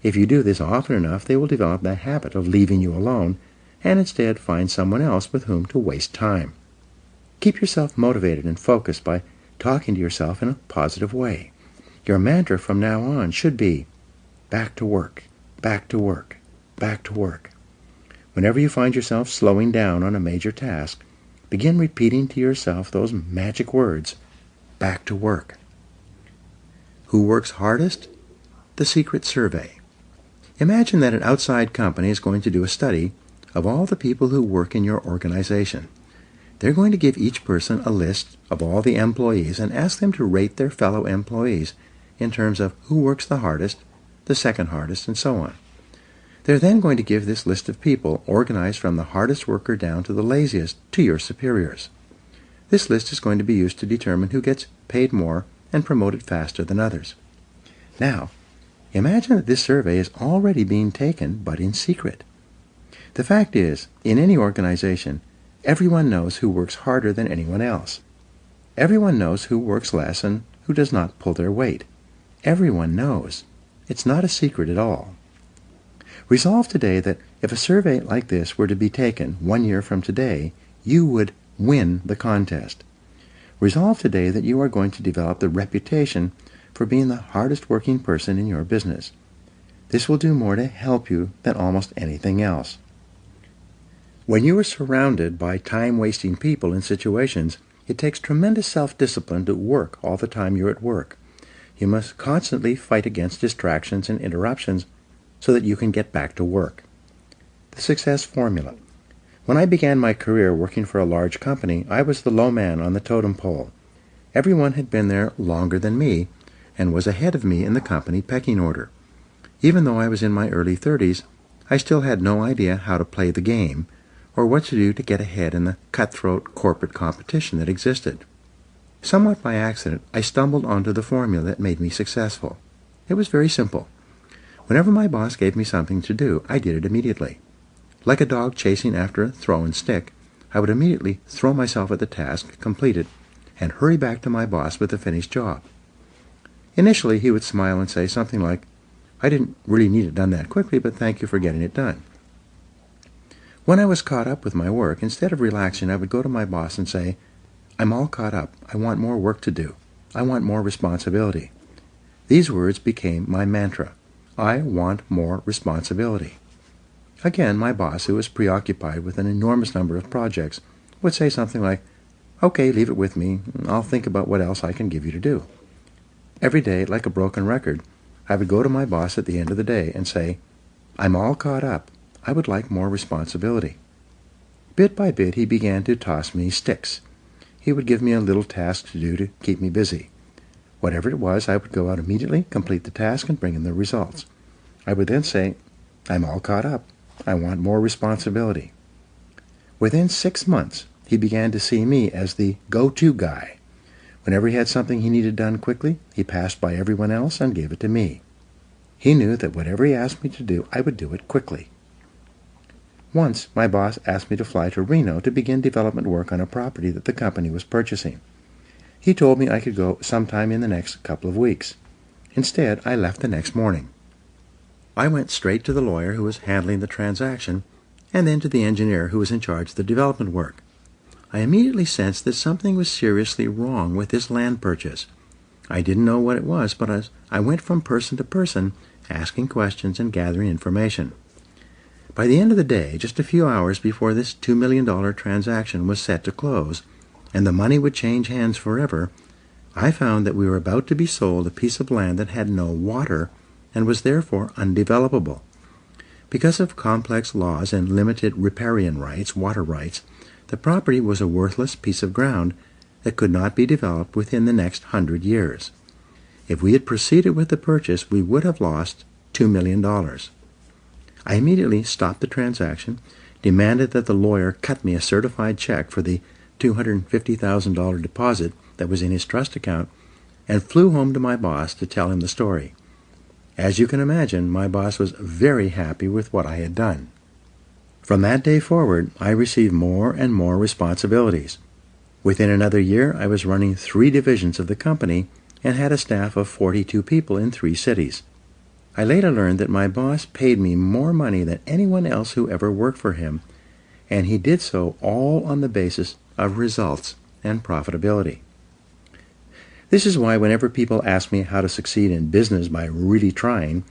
Speaker 1: If you do this often enough, they will develop that habit of leaving you alone and instead find someone else with whom to waste time. Keep yourself motivated and focused by talking to yourself in a positive way. Your mantra from now on should be, back to work, back to work, back to work. Whenever you find yourself slowing down on a major task, begin repeating to yourself those magic words, back to work. Who works hardest? The Secret Survey. Imagine that an outside company is going to do a study of all the people who work in your organization. They're going to give each person a list of all the employees and ask them to rate their fellow employees in terms of who works the hardest, the second hardest, and so on. They're then going to give this list of people, organized from the hardest worker down to the laziest, to your superiors. This list is going to be used to determine who gets paid more and promoted faster than others. Now, imagine that this survey is already being taken, but in secret. The fact is, in any organization, everyone knows who works harder than anyone else. Everyone knows who works less and who does not pull their weight. Everyone knows. It's not a secret at all. Resolve today that if a survey like this were to be taken 1 year from today, you would win the contest. Resolve today that you are going to develop the reputation for being the hardest working person in your business. This will do more to help you than almost anything else. When you are surrounded by time-wasting people and situations, it takes tremendous self-discipline to work all the time you're at work. You must constantly fight against distractions and interruptions so that you can get back to work. The success formula. When I began my career working for a large company, I was the low man on the totem pole. Everyone had been there longer than me and was ahead of me in the company pecking order. Even though I was in my early 30s, I still had no idea how to play the game or what to do to get ahead in the cutthroat corporate competition that existed. Somewhat by accident, I stumbled onto the formula that made me successful. It was very simple. Whenever my boss gave me something to do, I did it immediately. Like a dog chasing after a thrown stick, I would immediately throw myself at the task, complete it, and hurry back to my boss with the finished job. Initially, he would smile and say something like, "I didn't really need it done that quickly, but thank you for getting it done." When I was caught up with my work, instead of relaxing, I would go to my boss and say, "I'm all caught up. I want more work to do. I want more responsibility." These words became my mantra. I want more responsibility. Again, my boss, who was preoccupied with an enormous number of projects, would say something like, "Okay, leave it with me. I'll think about what else I can give you to do." Every day, like a broken record, I would go to my boss at the end of the day and say, "I'm all caught up. I would like more responsibility." Bit by bit, he began to toss me sticks. He would give me a little task to do to keep me busy. Whatever it was, I would go out immediately, complete the task, and bring him the results. I would then say, "I'm all caught up. I want more responsibility." Within 6 months, he began to see me as the go-to guy. Whenever he had something he needed done quickly, he passed by everyone else and gave it to me. He knew that whatever he asked me to do, I would do it quickly. Once, my boss asked me to fly to Reno to begin development work on a property that the company was purchasing. He told me I could go sometime in the next couple of weeks. Instead, I left the next morning. I went straight to the lawyer who was handling the transaction, and then to the engineer who was in charge of the development work. I immediately sensed that something was seriously wrong with this land purchase. I didn't know what it was, but as I went from person to person, asking questions and gathering information. By the end of the day, just a few hours before this $2 million transaction was set to close, and the money would change hands forever, I found that we were about to be sold a piece of land that had no water and was therefore undevelopable. Because of complex laws and limited riparian rights, water rights, the property was a worthless piece of ground that could not be developed within the next 100 years. If we had proceeded with the purchase, we would have lost $2 million. I immediately stopped the transaction, demanded that the lawyer cut me a certified check for the $250,000 deposit that was in his trust account, and flew home to my boss to tell him the story. As you can imagine, my boss was very happy with what I had done. From that day forward, I received more and more responsibilities. Within another year, I was running 3 divisions of the company and had a staff of 42 people in 3 cities. I later learned that my boss paid me more money than anyone else who ever worked for him, and he did so all on the basis of results and profitability. This is why whenever people ask me how to succeed in business by really trying,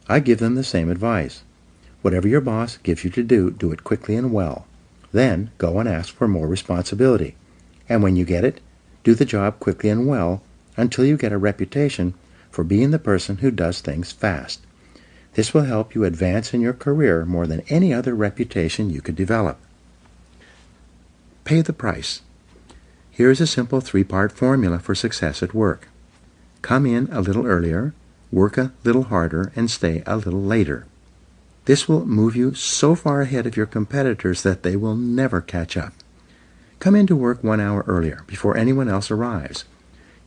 Speaker 1: I give them the same advice. Whatever your boss gives you to do, do it quickly and well. Then go and ask for more responsibility. And when you get it, do the job quickly and well until you get a reputation for being the person who does things fast. This will help you advance in your career more than any other reputation you could develop. Pay the price. Here is a simple 3-part formula for success at work. Come in a little earlier, work a little harder, and stay a little later. This will move you so far ahead of your competitors that they will never catch up. Come into work 1 hour earlier, before anyone else arrives.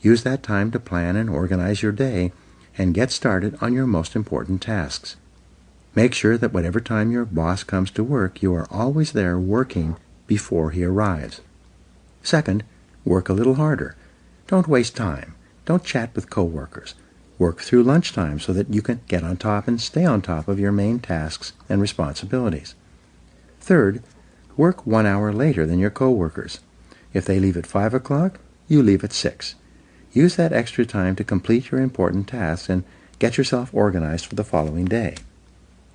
Speaker 1: Use that time to plan and organize your day and get started on your most important tasks. Make sure that whatever time your boss comes to work, you are always there working before he arrives. Second, work a little harder. Don't waste time. Don't chat with coworkers. Work through lunchtime so that you can get on top and stay on top of your main tasks and responsibilities. Third, work 1 hour later than your coworkers. If they leave at 5 o'clock, you leave at 6. Use that extra time to complete your important tasks and get yourself organized for the following day.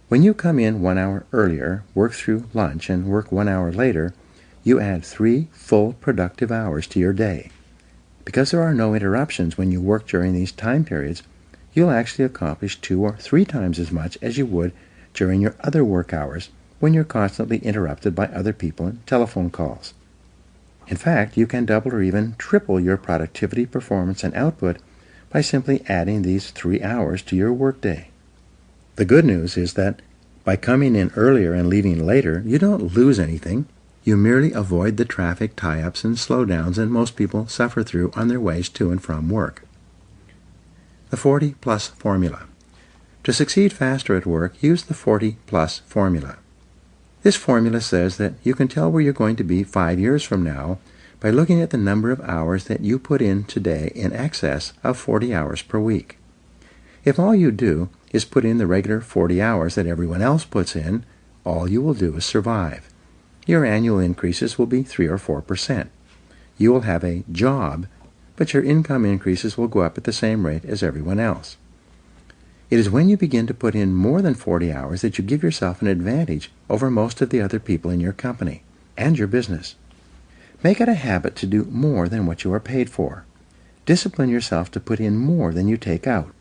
Speaker 1: When you come in 1 hour earlier, work through lunch, and work 1 hour later, you add 3 full productive hours to your day. Because there are no interruptions when you work during these time periods, you'll actually accomplish 2 or 3 times as much as you would during your other work hours when you're constantly interrupted by other people and telephone calls. In fact, you can double or even triple your productivity, performance, and output by simply adding these 3 hours to your workday. The good news is that by coming in earlier and leaving later, you don't lose anything. You merely avoid the traffic tie-ups and slowdowns that most people suffer through on their ways to and from work. The 40-plus formula. To succeed faster at work, use the 40-plus formula. This formula says that you can tell where you're going to be 5 years from now by looking at the number of hours that you put in today in excess of 40 hours per week. If all you do is put in the regular 40 hours that everyone else puts in, all you will do is survive. Your annual increases will be 3 or 4%. You will have a job, but your income increases will go up at the same rate as everyone else. It is when you begin to put in more than 40 hours that you give yourself an advantage over most of the other people in your company and your business. Make it a habit to do more than what you are paid for. Discipline yourself to put in more than you take out.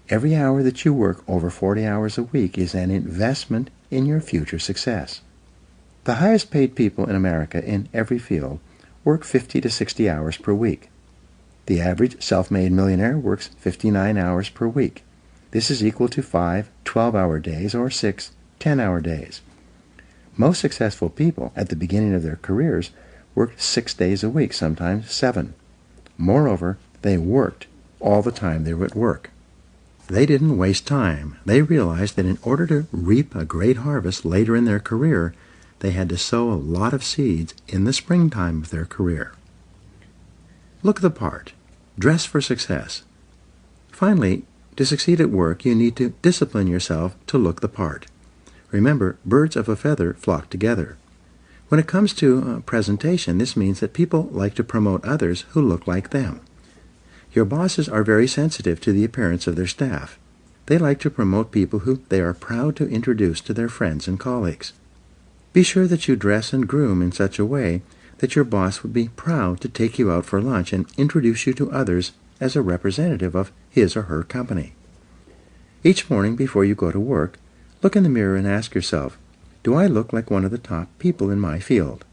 Speaker 1: Every hour that you work over 40 hours a week is an investment in your future success. The highest paid people in America in every field work 50 to 60 hours per week. The average self-made millionaire works 59 hours per week. This is equal to 5 12-hour days or 6 10-hour days. Most successful people at the beginning of their careers worked 6 days a week, sometimes 7. Moreover, they worked all the time they were at work. They didn't waste time. They realized that in order to reap a great harvest later in their career, they had to sow a lot of seeds in the springtime of their career. Look the part. Dress for success. Finally, to succeed at work, you need to discipline yourself to look the part. Remember, birds of a feather flock together. When it comes to presentation, this means that people like to promote others who look like them. Your bosses are very sensitive to the appearance of their staff. They like to promote people who they are proud to introduce to their friends and colleagues. Be sure that you dress and groom in such a way that your boss would be proud to take you out for lunch and introduce you to others as a representative of his or her company. Each morning before you go to work, Look in the mirror and ask yourself, do I look like one of the top people in my field?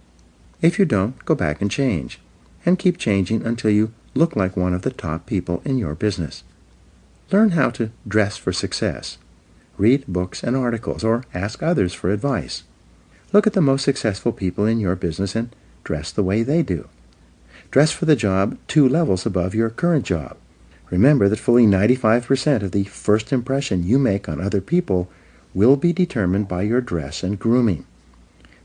Speaker 1: If you don't, go back and change, and keep changing until you look like one of the top people in your business. Learn how to dress for success. Read books and articles, or ask others for advice. Look at the most successful people in your business and dress the way they do. Dress for the job 2 levels above your current job. Remember that fully 95% of the first impression you make on other people will be determined by your dress and grooming.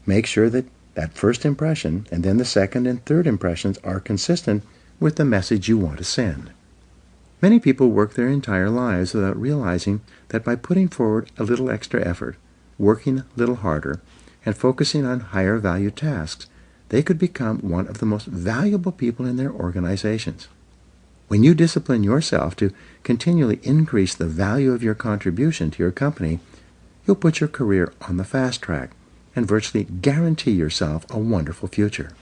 Speaker 1: Make sure that first impression and then the second and third impressions are consistent with the message you want to send. Many people work their entire lives without realizing that by putting forward a little extra effort, working a little harder, and focusing on higher value tasks, they could become one of the most valuable people in their organizations. When you discipline yourself to continually increase the value of your contribution to your company, you'll put your career on the fast track and virtually guarantee yourself a wonderful future.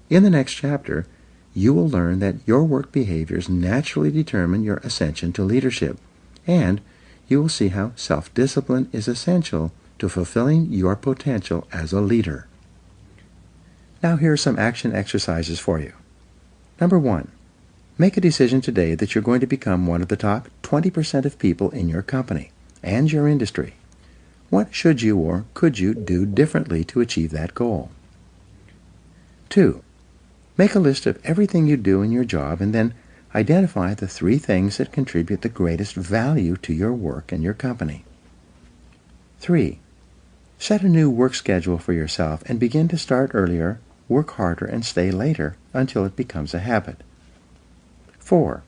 Speaker 1: In the next chapter, you will learn that your work behaviors naturally determine your ascension to leadership, and you will see how self-discipline is essential to fulfilling your potential as a leader. Now here are some action exercises for you. Number 1. Make a decision today that you're going to become one of the top 20% of people in your company and your industry. What should you or could you do differently to achieve that goal? 2. Make a list of everything you do in your job and then identify the 3 things that contribute the greatest value to your work and your company. 3. Set a new work schedule for yourself and begin to start earlier, work harder, and stay later until it becomes a habit. 4.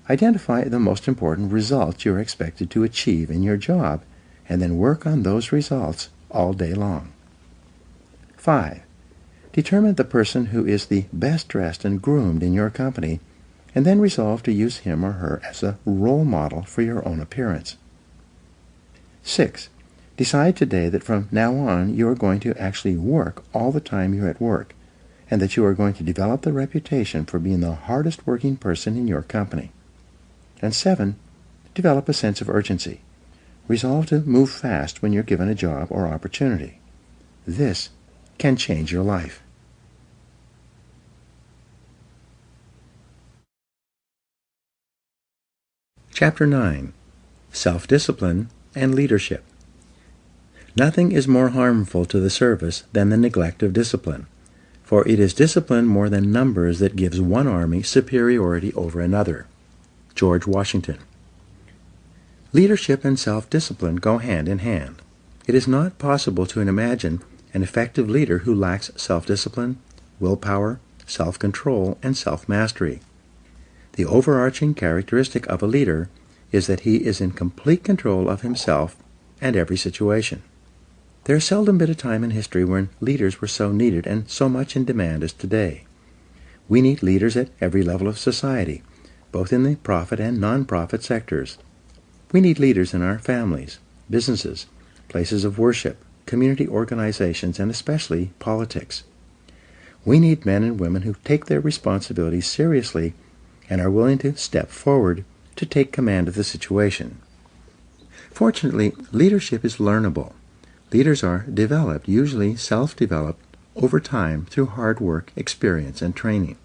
Speaker 1: Identify the most important results you're expected to achieve in your job and then work on those results all day long. 5. Determine the person who is the best dressed and groomed in your company and then resolve to use him or her as a role model for your own appearance. 6. Decide today that from now on you are going to actually work all the time you're at work and that you are going to develop the reputation for being the hardest working person in your company. And 7. Develop a sense of urgency. Resolve to move fast when you're given a job or opportunity. This can change your life. Chapter 9. Self-Discipline and Leadership. Nothing is more harmful to the service than the neglect of discipline, for it is discipline more than numbers that gives one army superiority over another. George Washington. Leadership and self-discipline go hand in hand. It is not possible to imagine an effective leader who lacks self-discipline, willpower, self-control, and self-mastery. The overarching characteristic of a leader is that he is in complete control of himself and every situation. There has seldom been a time in history when leaders were so needed and so much in demand as today. We need leaders at every level of society, both in the profit and non-profit sectors. We need leaders in our families, businesses, places of worship, community organizations, and especially politics. We need men and women who take their responsibilities seriously and are willing to step forward to take command of the situation. Fortunately, leadership is learnable. Leaders are developed, usually self-developed, over time through hard work, experience, and training.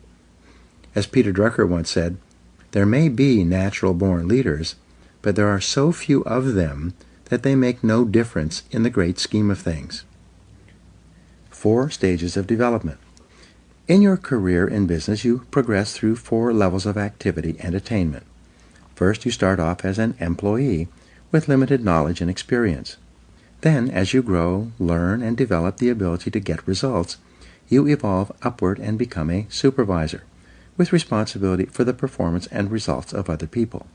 Speaker 1: As Peter Drucker once said, there may be natural-born leaders, but there are so few of them that they make no difference in the great scheme of things. 4 stages of development. In your career in business, you progress through 4 levels of activity and attainment. First, you start off as an employee with limited knowledge and experience. Then, as you grow, learn, and develop the ability to get results, you evolve upward and become a supervisor, with responsibility for the performance and results of other people.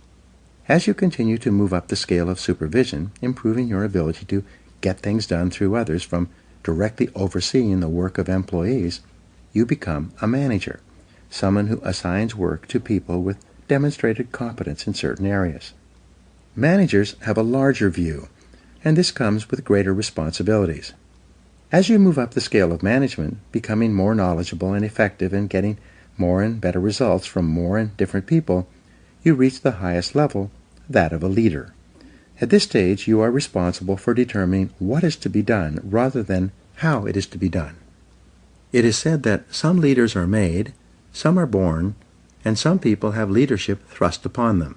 Speaker 1: As you continue to move up the scale of supervision, improving your ability to get things done through others from directly overseeing the work of employees, you become a manager, someone who assigns work to people with demonstrated competence in certain areas. Managers have a larger view, and this comes with greater responsibilities. As you move up the scale of management, becoming more knowledgeable and effective and getting more and better results from more and different people, you reach the highest level, that of a leader. At this stage, you are responsible for determining what is to be done rather than how it is to be done. It is said that some leaders are made, some are born, and some people have leadership thrust upon them.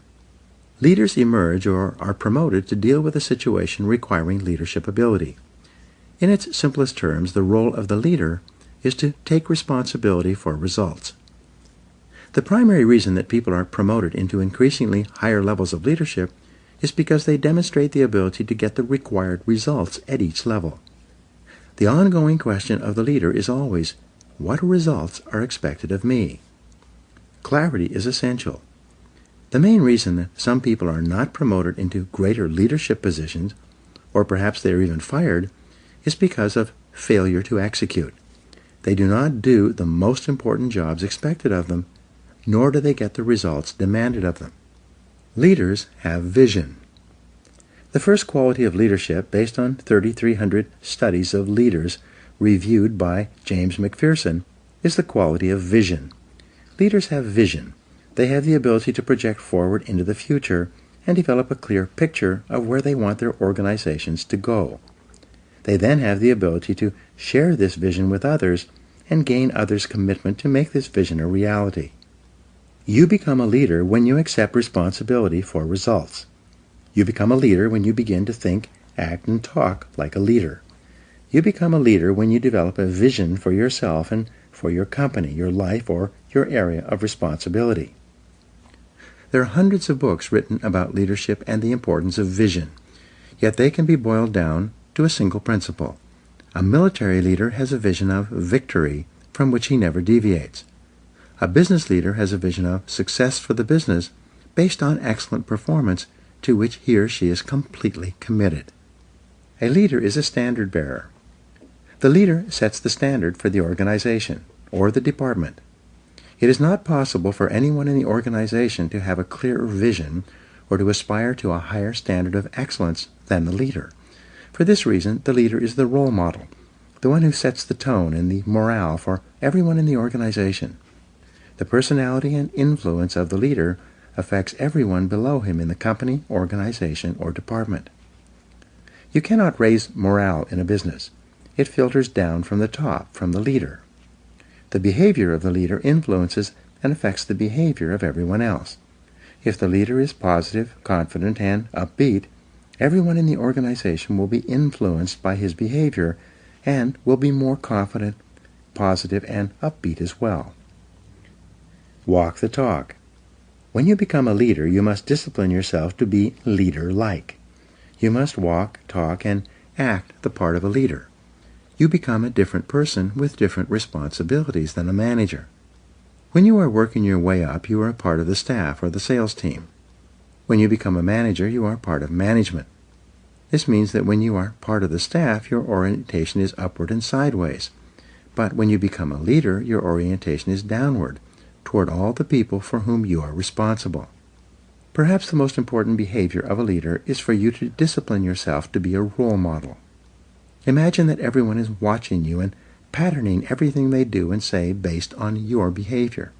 Speaker 1: Leaders emerge or are promoted to deal with a situation requiring leadership ability. In its simplest terms, the role of the leader is to take responsibility for results. The primary reason that people are promoted into increasingly higher levels of leadership is because they demonstrate the ability to get the required results at each level. The ongoing question of the leader is always, what results are expected of me? Clarity is essential. The main reason that some people are not promoted into greater leadership positions, or perhaps they are even fired, is because of failure to execute. They do not do the most important jobs expected of them, nor do they get the results demanded of them. Leaders have vision. The first quality of leadership, based on 3,300 studies of leaders reviewed by James McPherson, is the quality of vision. Leaders have vision. They have the ability to project forward into the future and develop a clear picture of where they want their organizations to go. They then have the ability to share this vision with others and gain others' commitment to make this vision a reality. You become a leader when you accept responsibility for results. You become a leader when you begin to think, act, and talk like a leader. You become a leader when you develop a vision for yourself and for your company, your life, or your area of responsibility. There are hundreds of books written about leadership and the importance of vision, yet they can be boiled down to a single principle. A military leader has a vision of victory from which he never deviates. A business leader has a vision of success for the business based on excellent performance to which he or she is completely committed. A leader is a standard bearer. The leader sets the standard for the organization or the department. It is not possible for anyone in the organization to have a clearer vision or to aspire to a higher standard of excellence than the leader. For this reason, the leader is the role model, the one who sets the tone and the morale for everyone in the organization. The personality and influence of the leader affects everyone below him in the company, organization, or department. You cannot raise morale in a business. It filters down from the top, from the leader. The behavior of the leader influences and affects the behavior of everyone else. If the leader is positive, confident, and upbeat, everyone in the organization will be influenced by his behavior and will be more confident, positive, and upbeat as well. Walk the talk. When you become a leader, you must discipline yourself to be leader-like. You must walk, talk, and act the part of a leader. You become a different person with different responsibilities than a manager. When you are working your way up, you are a part of the staff or the sales team. When you become a manager, you are part of management. This means that when you are part of the staff, your orientation is upward and sideways. But when you become a leader, your orientation is downward, toward all the people for whom you are responsible. Perhaps the most important behavior of a leader is for you to discipline yourself to be a role model. Imagine that everyone is watching you and patterning everything they do and say based on your behavior.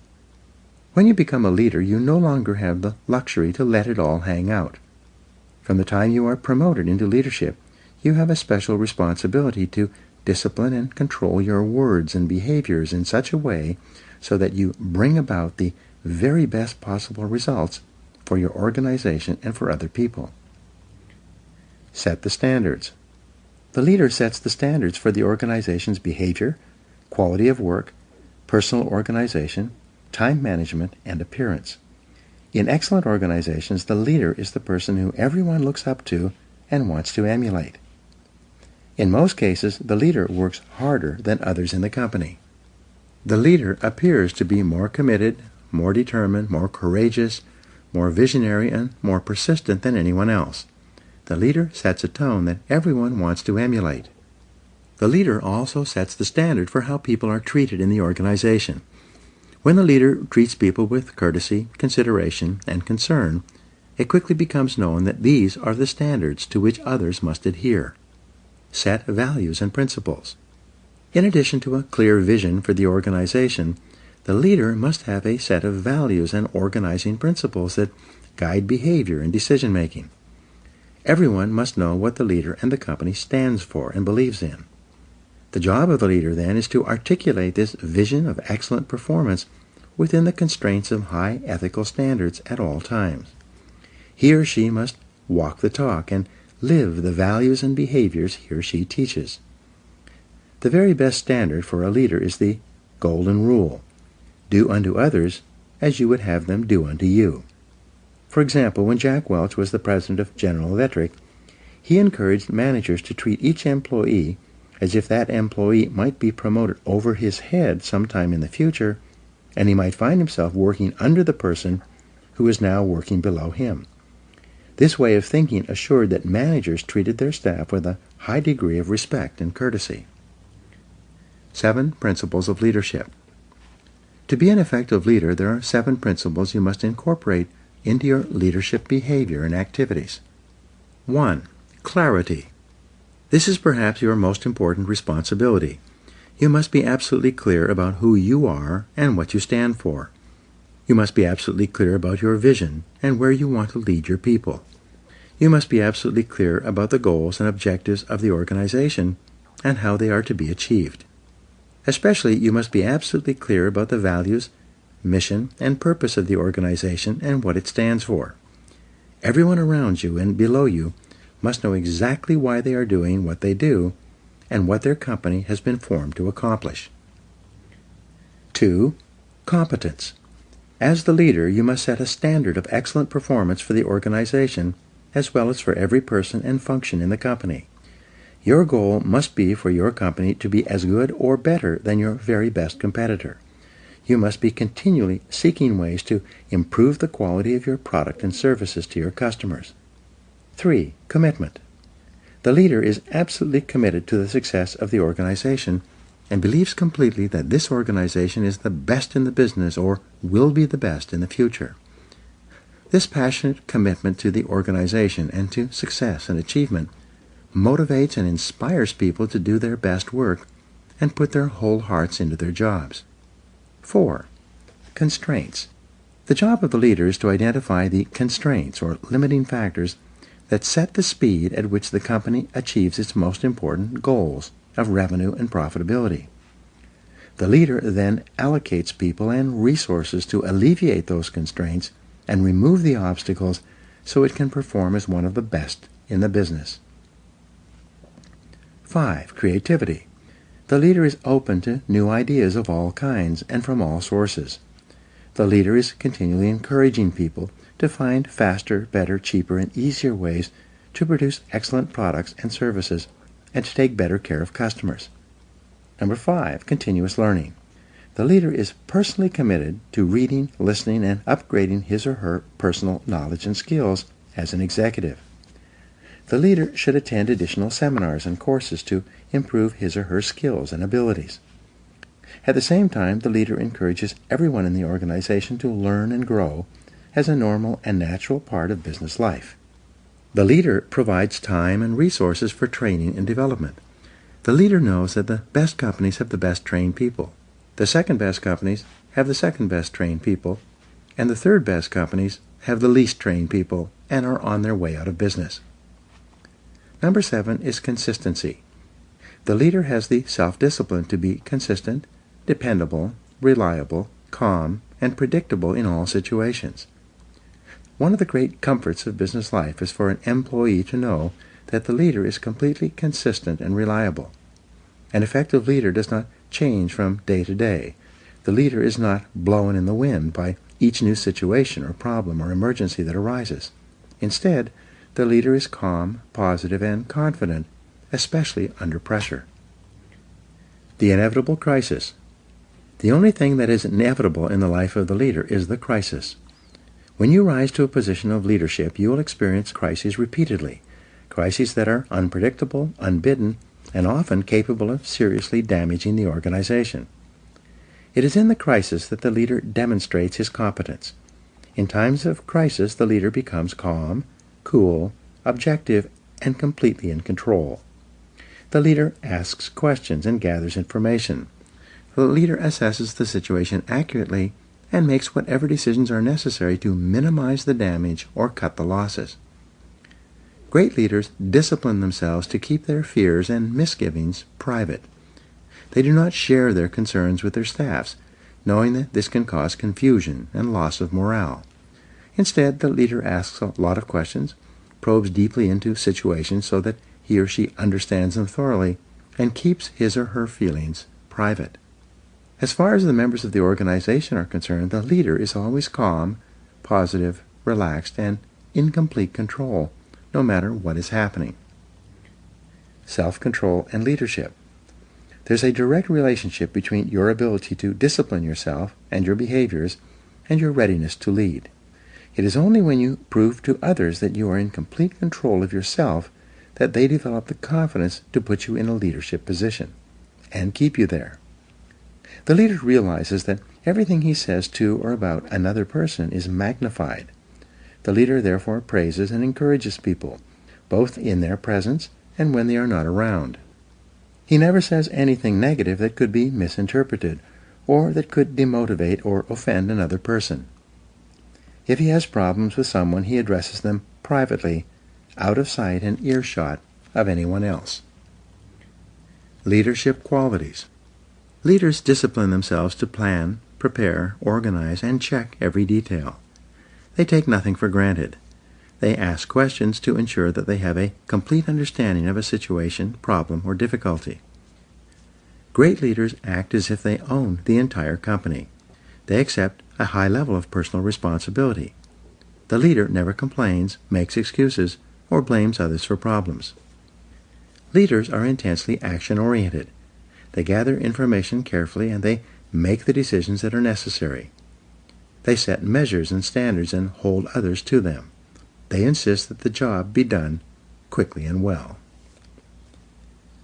Speaker 1: When you become a leader, you no longer have the luxury to let it all hang out. From the time you are promoted into leadership, you have a special responsibility to discipline and control your words and behaviors in such a way so that you bring about the very best possible results for your organization and for other people. Set the standards. The leader sets the standards for the organization's behavior, quality of work, personal organization, time management, and appearance. In excellent organizations, the leader is the person who everyone looks up to and wants to emulate. In most cases, the leader works harder than others in the company. The leader appears to be more committed, more determined, more courageous, more visionary, and more persistent than anyone else. The leader sets a tone that everyone wants to emulate. The leader also sets the standard for how people are treated in the organization. When the leader treats people with courtesy, consideration, and concern, it quickly becomes known that these are the standards to which others must adhere. Set values and principles. In addition to a clear vision for the organization, the leader must have a set of values and organizing principles that guide behavior and decision-making. Everyone must know what the leader and the company stands for and believes in. The job of the leader, then, is to articulate this vision of excellent performance within the constraints of high ethical standards at all times. He or she must walk the talk and live the values and behaviors he or she teaches. The very best standard for a leader is the golden rule: do unto others as you would have them do unto you. For example, when Jack Welch was the president of General Electric, he encouraged managers to treat each employee as if that employee might be promoted over his head sometime in the future, and he might find himself working under the person who is now working below him. This way of thinking assured that managers treated their staff with a high degree of respect and courtesy. 7 Principles of Leadership. To be an effective leader, there are 7 principles you must incorporate into your leadership behavior and activities. 1. Clarity. This is perhaps your most important responsibility. You must be absolutely clear about who you are and what you stand for. You must be absolutely clear about your vision and where you want to lead your people. You must be absolutely clear about the goals and objectives of the organization and how they are to be achieved. Especially, you must be absolutely clear about the values, mission, and purpose of the organization and what it stands for. Everyone around you and below you must know exactly why they are doing what they do and what their company has been formed to accomplish. 2. Competence. As the leader, you must set a standard of excellent performance for the organization as well as for every person and function in the company. Your goal must be for your company to be as good or better than your very best competitor. You must be continually seeking ways to improve the quality of your product and services to your customers. 3. Commitment. The leader is absolutely committed to the success of the organization and believes completely that this organization is the best in the business or will be the best in the future. This passionate commitment to the organization and to success and achievement motivates and inspires people to do their best work and put their whole hearts into their jobs. 4. Constraints. The job of the leader is to identify the constraints or limiting factors that set the speed at which the company achieves its most important goals of revenue and profitability. The leader then allocates people and resources to alleviate those constraints and remove the obstacles so it can perform as one of the best in the business. 5. Creativity. The leader is open to new ideas of all kinds and from all sources. The leader is continually encouraging people to find faster, better, cheaper, and easier ways to produce excellent products and services and to take better care of customers. 5. Continuous learning. The leader is personally committed to reading, listening, and upgrading his or her personal knowledge and skills as an executive. The leader should attend additional seminars and courses to improve his or her skills and abilities. At the same time, the leader encourages everyone in the organization to learn and grow as a normal and natural part of business life. The leader provides time and resources for training and development. The leader knows that the best companies have the best trained people. The second best companies have the second best trained people, and the third best companies have the least trained people and are on their way out of business. 7 is consistency. The leader has the self-discipline to be consistent, dependable, reliable, calm, and predictable in all situations. One of the great comforts of business life is for an employee to know that the leader is completely consistent and reliable. An effective leader does not change from day to day. The leader is not blown in the wind by each new situation or problem or emergency that arises. Instead, the leader is calm, positive, and confident, especially under pressure. The inevitable crisis. The only thing that is inevitable in the life of the leader is the crisis. When you rise to a position of leadership, you will experience crises repeatedly, crises that are unpredictable, unbidden, and often capable of seriously damaging the organization. It is in the crisis that the leader demonstrates his competence. In times of crisis, the leader becomes calm, cool, objective, and completely in control. The leader asks questions and gathers information. The leader assesses the situation accurately and makes whatever decisions are necessary to minimize the damage or cut the losses. Great leaders discipline themselves to keep their fears and misgivings private. They do not share their concerns with their staffs, knowing that this can cause confusion and loss of morale. Instead, the leader asks a lot of questions, probes deeply into situations so that he or she understands them thoroughly, and keeps his or her feelings private. As far as the members of the organization are concerned, the leader is always calm, positive, relaxed, and in complete control, no matter what is happening. Self-control and leadership. There's a direct relationship between your ability to discipline yourself and your behaviors and your readiness to lead. It is only when you prove to others that you are in complete control of yourself that they develop the confidence to put you in a leadership position and keep you there. The leader realizes that everything he says to or about another person is magnified. The leader therefore praises and encourages people, both in their presence and when they are not around. He never says anything negative that could be misinterpreted or that could demotivate or offend another person. If he has problems with someone, he addresses them privately, out of sight and earshot of anyone else. Leadership qualities. Leaders discipline themselves to plan, prepare, organize, and check every detail. They take nothing for granted. They ask questions to ensure that they have a complete understanding of a situation, problem, or difficulty. Great leaders act as if they own the entire company. They accept a high level of personal responsibility. The leader never complains, makes excuses, or blames others for problems. Leaders are intensely action-oriented. They gather information carefully and they make the decisions that are necessary. They set measures and standards and hold others to them. They insist that the job be done quickly and well.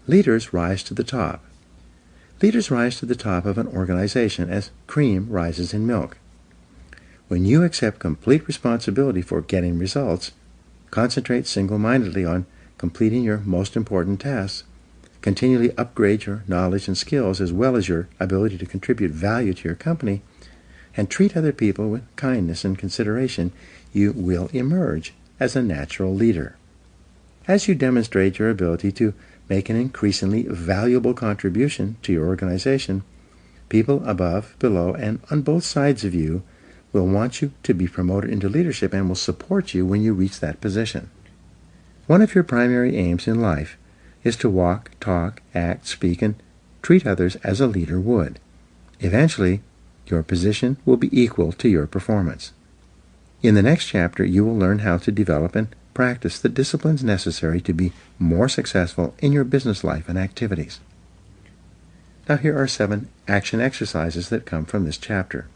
Speaker 1: Leaders rise to the top. Leaders rise to the top of an organization as cream rises in milk. When you accept complete responsibility for getting results, concentrate single-mindedly on completing your most important tasks, continually upgrade your knowledge and skills as well as your ability to contribute value to your company, and treat other people with kindness and consideration, you will emerge as a natural leader. As you demonstrate your ability to make an increasingly valuable contribution to your organization, people above, below, and on both sides of you will want you to be promoted into leadership and will support you when you reach that position. One of your primary aims in life is to walk, talk, act, speak, and treat others as a leader would. Eventually, your position will be equal to your performance. In the next chapter, you will learn how to develop and practice the disciplines necessary to be more successful in your business life and activities. Now here are 7 action exercises that come from this chapter.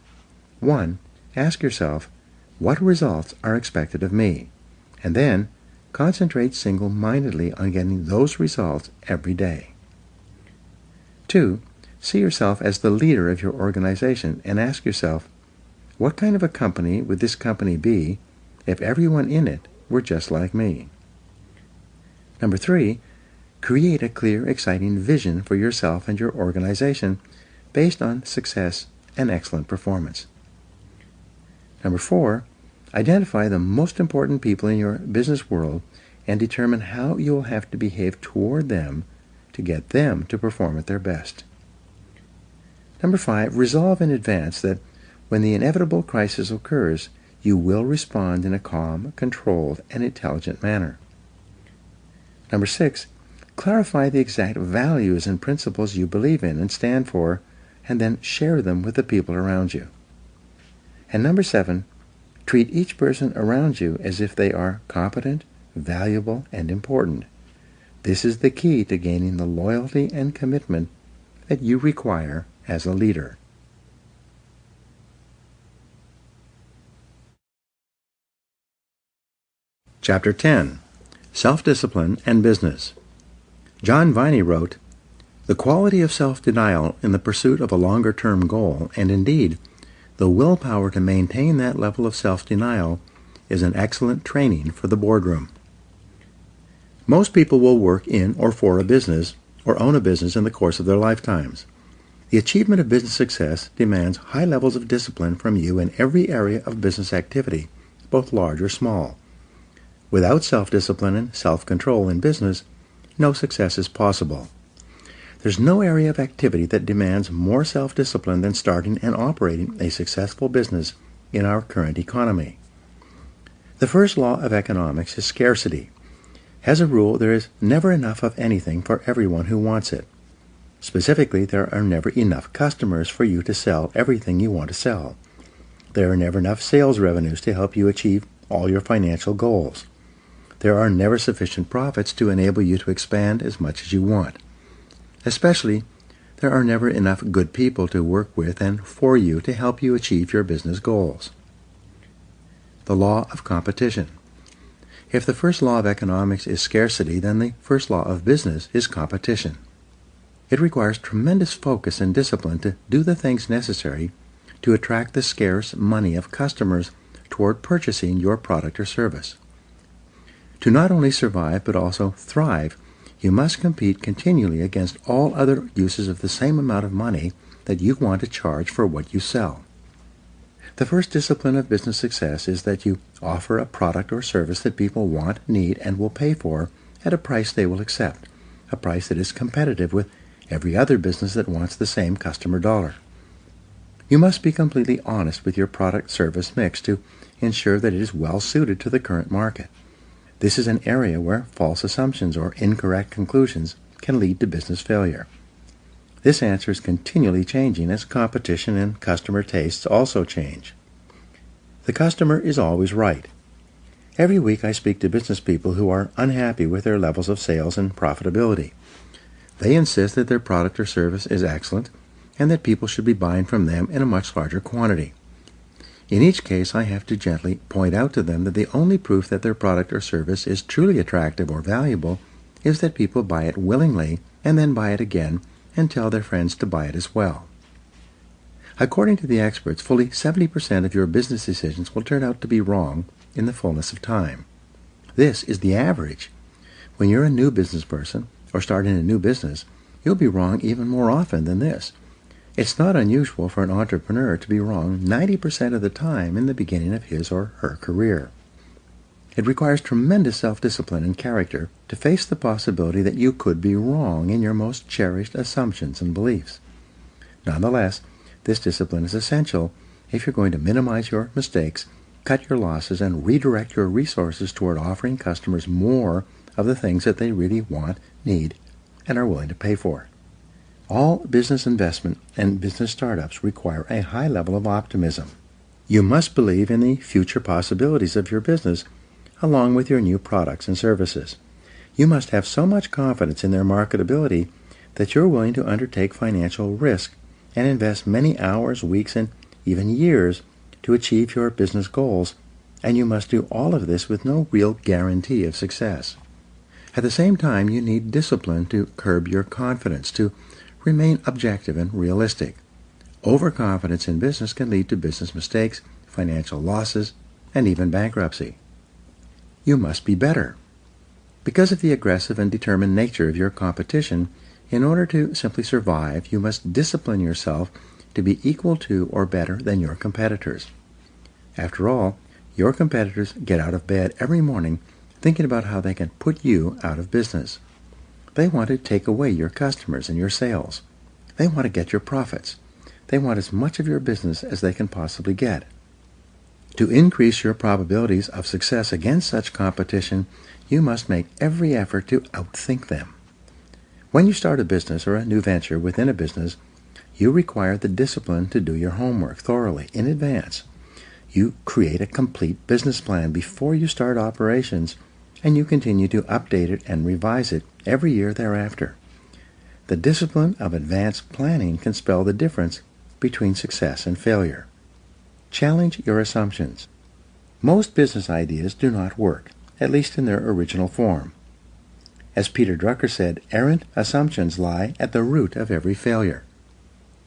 Speaker 1: 1. Ask yourself, what results are expected of me? And then, concentrate single-mindedly on getting those results every day. 2. See yourself as the leader of your organization and ask yourself, what kind of a company would this company be if everyone in it were just like me? Number 3, create a clear, exciting vision for yourself and your organization based on success and excellent performance. Number 4, identify the most important people in your business world and determine how you will have to behave toward them to get them to perform at their best. Number 5, resolve in advance that when the inevitable crisis occurs, you will respond in a calm, controlled, and intelligent manner. Number 6, clarify the exact values and principles you believe in and stand for, and then share them with the people around you. And number 7, treat each person around you as if they are competent, valuable, and important. This is the key to gaining the loyalty and commitment that you require as a leader. Chapter 10. Self-Discipline and Business. John Viney wrote, "The quality of self-denial in the pursuit of a longer-term goal, and indeed, the willpower to maintain that level of self-denial, is an excellent training for the boardroom." Most people will work in or for a business or own a business in the course of their lifetimes. The achievement of business success demands high levels of discipline from you in every area of business activity, both large or small. Without self-discipline and self-control in business, no success is possible. There's no area of activity that demands more self-discipline than starting and operating a successful business in our current economy. The first law of economics is scarcity. As a rule, there is never enough of anything for everyone who wants it. Specifically, there are never enough customers for you to sell everything you want to sell. There are never enough sales revenues to help you achieve all your financial goals. There are never sufficient profits to enable you to expand as much as you want. Especially, there are never enough good people to work with and for you to help you achieve your business goals. The law of competition. If the first law of economics is scarcity, then the first law of business is competition. It requires tremendous focus and discipline to do the things necessary to attract the scarce money of customers toward purchasing your product or service. To not only survive but also thrive, you must compete continually against all other uses of the same amount of money that you want to charge for what you sell. The first discipline of business success is that you offer a product or service that people want, need, and will pay for at a price they will accept, a price that is competitive with every other business that wants the same customer dollar. You must be completely honest with your product-service mix to ensure that it is well suited to the current market. This is an area where false assumptions or incorrect conclusions can lead to business failure. This answer is continually changing as competition and customer tastes also change. The customer is always right. Every week I speak to business people who are unhappy with their levels of sales and profitability. They insist that their product or service is excellent and that people should be buying from them in a much larger quantity. In each case, I have to gently point out to them that the only proof that their product or service is truly attractive or valuable is that people buy it willingly and then buy it again and tell their friends to buy it as well. According to the experts, fully 70% of your business decisions will turn out to be wrong in the fullness of time. This is the average. When you're a new business person or starting a new business, you'll be wrong even more often than this. It's not unusual for an entrepreneur to be wrong 90% of the time in the beginning of his or her career. It requires tremendous self-discipline and character to face the possibility that you could be wrong in your most cherished assumptions and beliefs. Nonetheless, this discipline is essential if you're going to minimize your mistakes, cut your losses, and redirect your resources toward offering customers more of the things that they really want, need, and are willing to pay for. All business investment and business startups require a high level of optimism. You must believe in the future possibilities of your business along with your new products and services. You must have so much confidence in their marketability that you're willing to undertake financial risk and invest many hours, weeks, and even years to achieve your business goals, and you must do all of this with no real guarantee of success. At the same time, you need discipline to curb your confidence, to remain objective and realistic. Overconfidence in business can lead to business mistakes, financial losses, and even bankruptcy. You must be better. Because of the aggressive and determined nature of your competition, in order to simply survive, you must discipline yourself to be equal to or better than your competitors. After all, your competitors get out of bed every morning thinking about how they can put you out of business. They want to take away your customers and your sales. They want to get your profits. They want as much of your business as they can possibly get. To increase your probabilities of success against such competition, you must make every effort to outthink them. When you start a business or a new venture within a business, you require the discipline to do your homework thoroughly in advance. You create a complete business plan before you start operations, and you continue to update it and revise it every year thereafter. The discipline of advanced planning can spell the difference between success and failure. Challenge your assumptions. Most business ideas do not work, at least in their original form. As Peter Drucker said, errant assumptions lie at the root of every failure.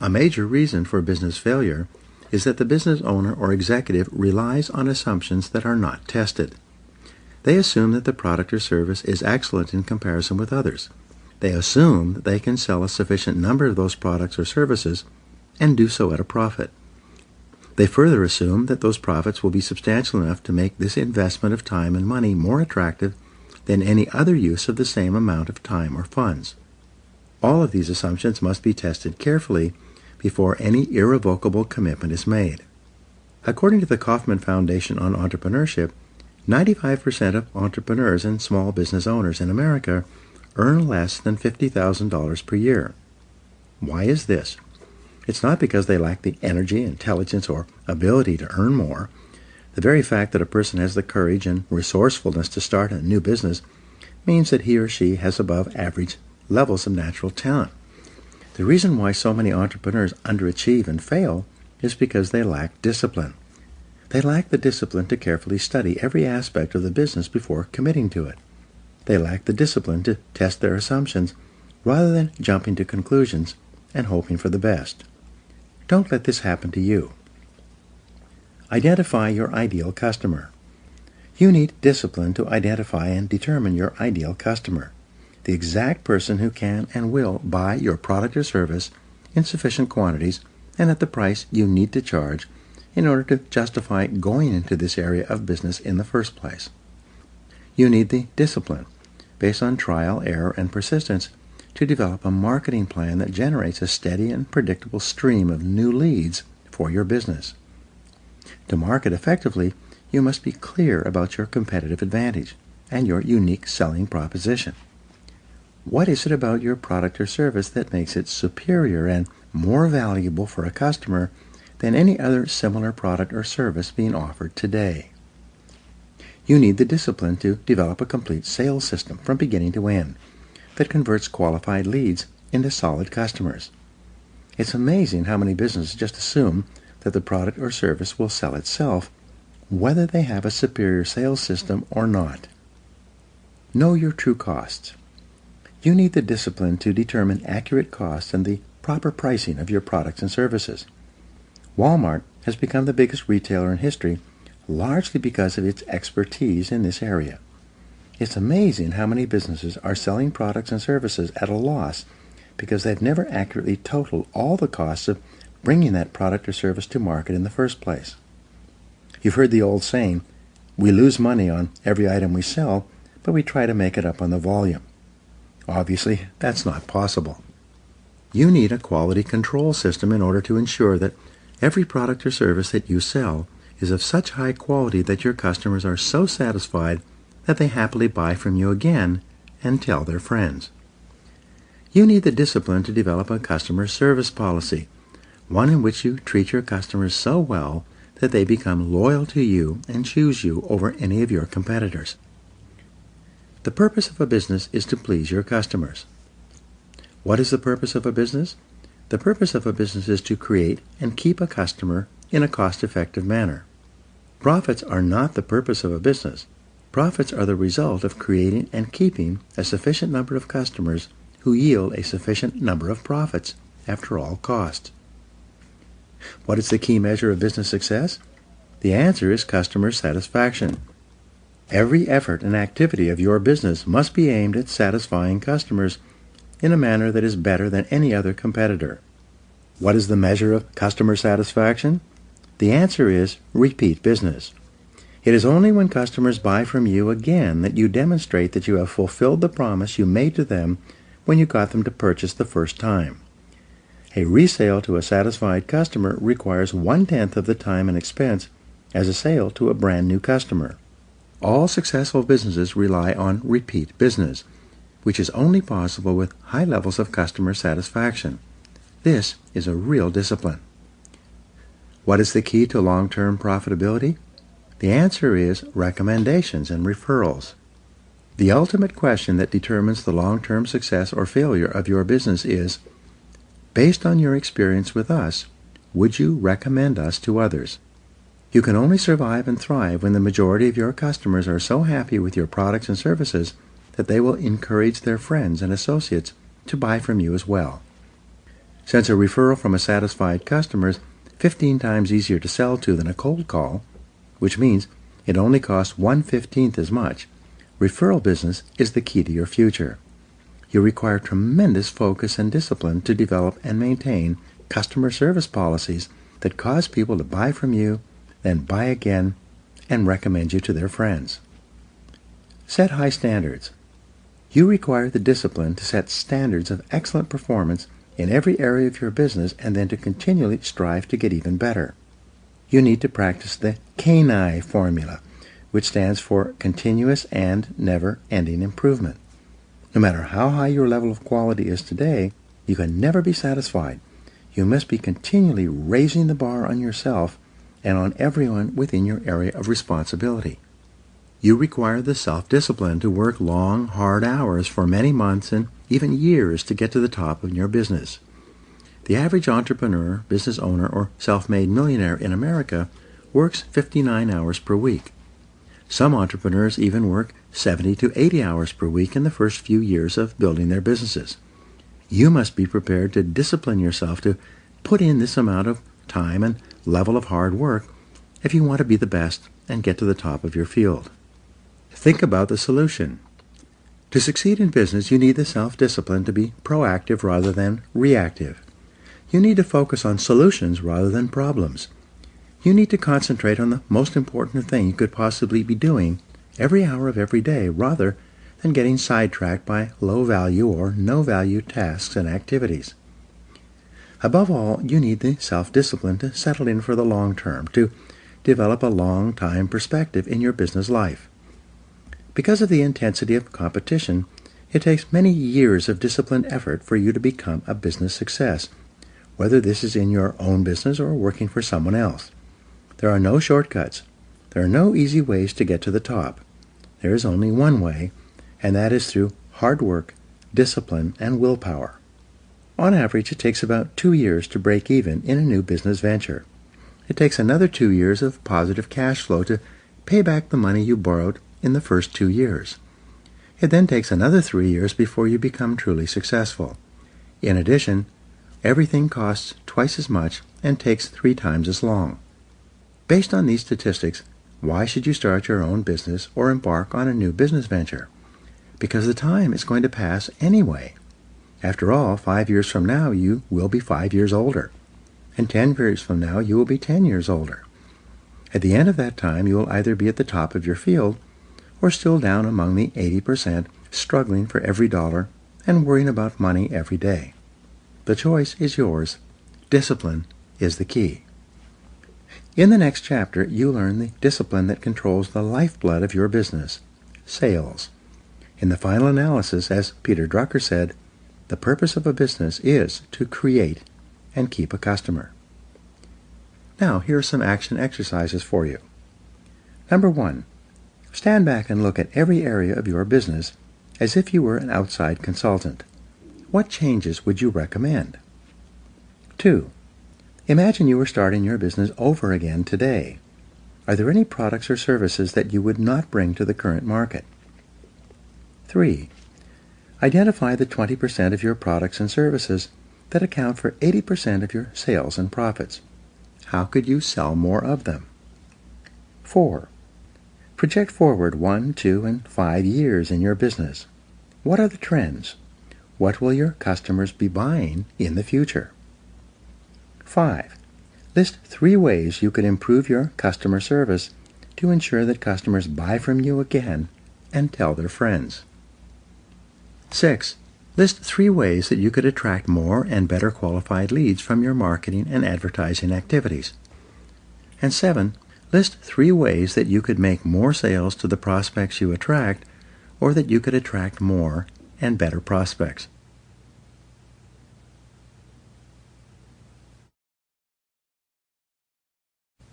Speaker 1: A major reason for business failure is that the business owner or executive relies on assumptions that are not tested. They assume that the product or service is excellent in comparison with others. They assume that they can sell a sufficient number of those products or services and do so at a profit. They further assume that those profits will be substantial enough to make this investment of time and money more attractive than any other use of the same amount of time or funds. All of these assumptions must be tested carefully before any irrevocable commitment is made. According to the Kauffman Foundation on Entrepreneurship, 95% of entrepreneurs and small business owners in America earn less than $50,000 per year. Why is this? It's not because they lack the energy, intelligence, or ability to earn more. The very fact that a person has the courage and resourcefulness to start a new business means that he or she has above average levels of natural talent. The reason why so many entrepreneurs underachieve and fail is because they lack discipline. They lack the discipline to carefully study every aspect of the business before committing to it. They lack the discipline to test their assumptions rather than jumping to conclusions and hoping for the best. Don't let this happen to you. Identify your ideal customer. You need discipline to identify and determine your ideal customer, the exact person who can and will buy your product or service in sufficient quantities and at the price you need to charge in order to justify going into this area of business in the first place. You need the discipline, based on trial, error, and persistence, to develop a marketing plan that generates a steady and predictable stream of new leads for your business. To market effectively, you must be clear about your competitive advantage and your unique selling proposition. What is it about your product or service that makes it superior and more valuable for a customer than any other similar product or service being offered today? You need the discipline to develop a complete sales system from beginning to end that converts qualified leads into solid customers. It's amazing how many businesses just assume that the product or service will sell itself, whether they have a superior sales system or not. Know your true costs. You need the discipline to determine accurate costs and the proper pricing of your products and services. Walmart has become the biggest retailer in history, largely because of its expertise in this area. It's amazing how many businesses are selling products and services at a loss because they've never accurately totaled all the costs of bringing that product or service to market in the first place. You've heard the old saying, we lose money on every item we sell, but we try to make it up on the volume. Obviously, that's not possible. You need a quality control system in order to ensure that every product or service that you sell is of such high quality that your customers are so satisfied that they happily buy from you again and tell their friends. You need the discipline to develop a customer service policy, one in which you treat your customers so well that they become loyal to you and choose you over any of your competitors. The purpose of a business is to please your customers. What is the purpose of a business? The purpose of a business is to create and keep a customer in a cost-effective manner. Profits are not the purpose of a business. Profits are the result of creating and keeping a sufficient number of customers who yield a sufficient number of profits after all costs. What is the key measure of business success? The answer is customer satisfaction. Every effort and activity of your business must be aimed at satisfying customers in a manner that is better than any other competitor. What is the measure of customer satisfaction? The answer is repeat business. It is only when customers buy from you again that you demonstrate that you have fulfilled the promise you made to them when you got them to purchase the first time. A resale to a satisfied customer requires 1/10 of the time and expense as a sale to a brand new customer. All successful businesses rely on repeat business, which is only possible with high levels of customer satisfaction. This is a real discipline. What is the key to long-term profitability? The answer is recommendations and referrals. The ultimate question that determines the long-term success or failure of your business is, based on your experience with us, would you recommend us to others? You can only survive and thrive when the majority of your customers are so happy with your products and services that they will encourage their friends and associates to buy from you as well. Since a referral from a satisfied customer is 15 times easier to sell to than a cold call, which means it only costs 1/15 as much, referral business is the key to your future. You require tremendous focus and discipline to develop and maintain customer service policies that cause people to buy from you, then buy again, and recommend you to their friends. Set high standards. You require the discipline to set standards of excellent performance in every area of your business and then to continually strive to get even better. You need to practice the TWAIN formula, which stands for continuous and never-ending improvement. No matter how high your level of quality is today, you can never be satisfied. You must be continually raising the bar on yourself and on everyone within your area of responsibility. You require the self-discipline to work long, hard hours for many months and even years to get to the top of your business. The average entrepreneur, business owner, or self-made millionaire in America works 59 hours per week. Some entrepreneurs even work 70 to 80 hours per week in the first few years of building their businesses. You must be prepared to discipline yourself to put in this amount of time and level of hard work if you want to be the best and get to the top of your field. Think about the solution. To succeed in business, you need the self-discipline to be proactive rather than reactive. You need to focus on solutions rather than problems. You need to concentrate on the most important thing you could possibly be doing every hour of every day rather than getting sidetracked by low-value or no-value tasks and activities. Above all, you need the self-discipline to settle in for the long term, to develop a long-time perspective in your business life. Because of the intensity of competition, it takes many years of disciplined effort for you to become a business success, whether this is in your own business or working for someone else. There are no shortcuts. There are no easy ways to get to the top. There is only one way, and that is through hard work, discipline, and willpower. On average, it takes about 2 years to break even in a new business venture. It takes another 2 years of positive cash flow to pay back the money you borrowed in the first 2 years. It then takes another 3 years before you become truly successful. In addition, everything costs twice as much and takes 3 times as long. Based on these statistics, why should you start your own business or embark on a new business venture? Because the time is going to pass anyway. After all, 5 years from now you will be 5 years older, and 10 years from now you will be 10 years older. At the end of that time you will either be at the top of your field or still down among the 80% struggling for every dollar and worrying about money every day. The choice is yours. Discipline is the key. In the next chapter, you learn the discipline that controls the lifeblood of your business, sales. In the final analysis, as Peter Drucker said, the purpose of a business is to create and keep a customer. Now, here are some action exercises for you. Number 1. Stand back and look at every area of your business as if you were an outside consultant. What changes would you recommend? 2. Imagine you were starting your business over again today. Are there any products or services that you would not bring to the current market? 3. Identify the 20% of your products and services that account for 80% of your sales and profits. How could you sell more of them? 4. Project forward 1, 2, and 5 years in your business. What are the trends? What will your customers be buying in the future? 5. List 3 ways you could improve your customer service to ensure that customers buy from you again and tell their friends. 6. List 3 ways that you could attract more and better qualified leads from your marketing and advertising activities. And 7. List 3 ways that you could make more sales to the prospects you attract, or that you could attract more and better prospects.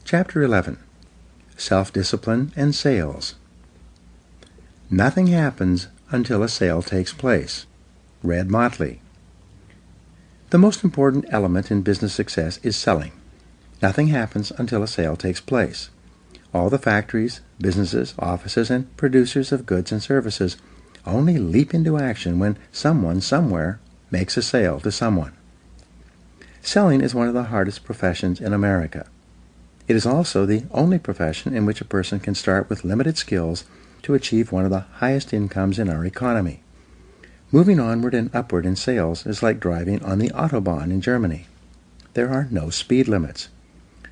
Speaker 1: Chapter 11. Self-Discipline and Sales. Nothing happens until a sale takes place. Red Motley. The most important element in business success is selling. Nothing happens until a sale takes place. All the factories, businesses, offices, and producers of goods and services only leap into action when someone somewhere makes a sale to someone. Selling is one of the hardest professions in America. It is also the only profession in which a person can start with limited skills to achieve one of the highest incomes in our economy. Moving onward and upward in sales is like driving on the Autobahn in Germany. There are no speed limits.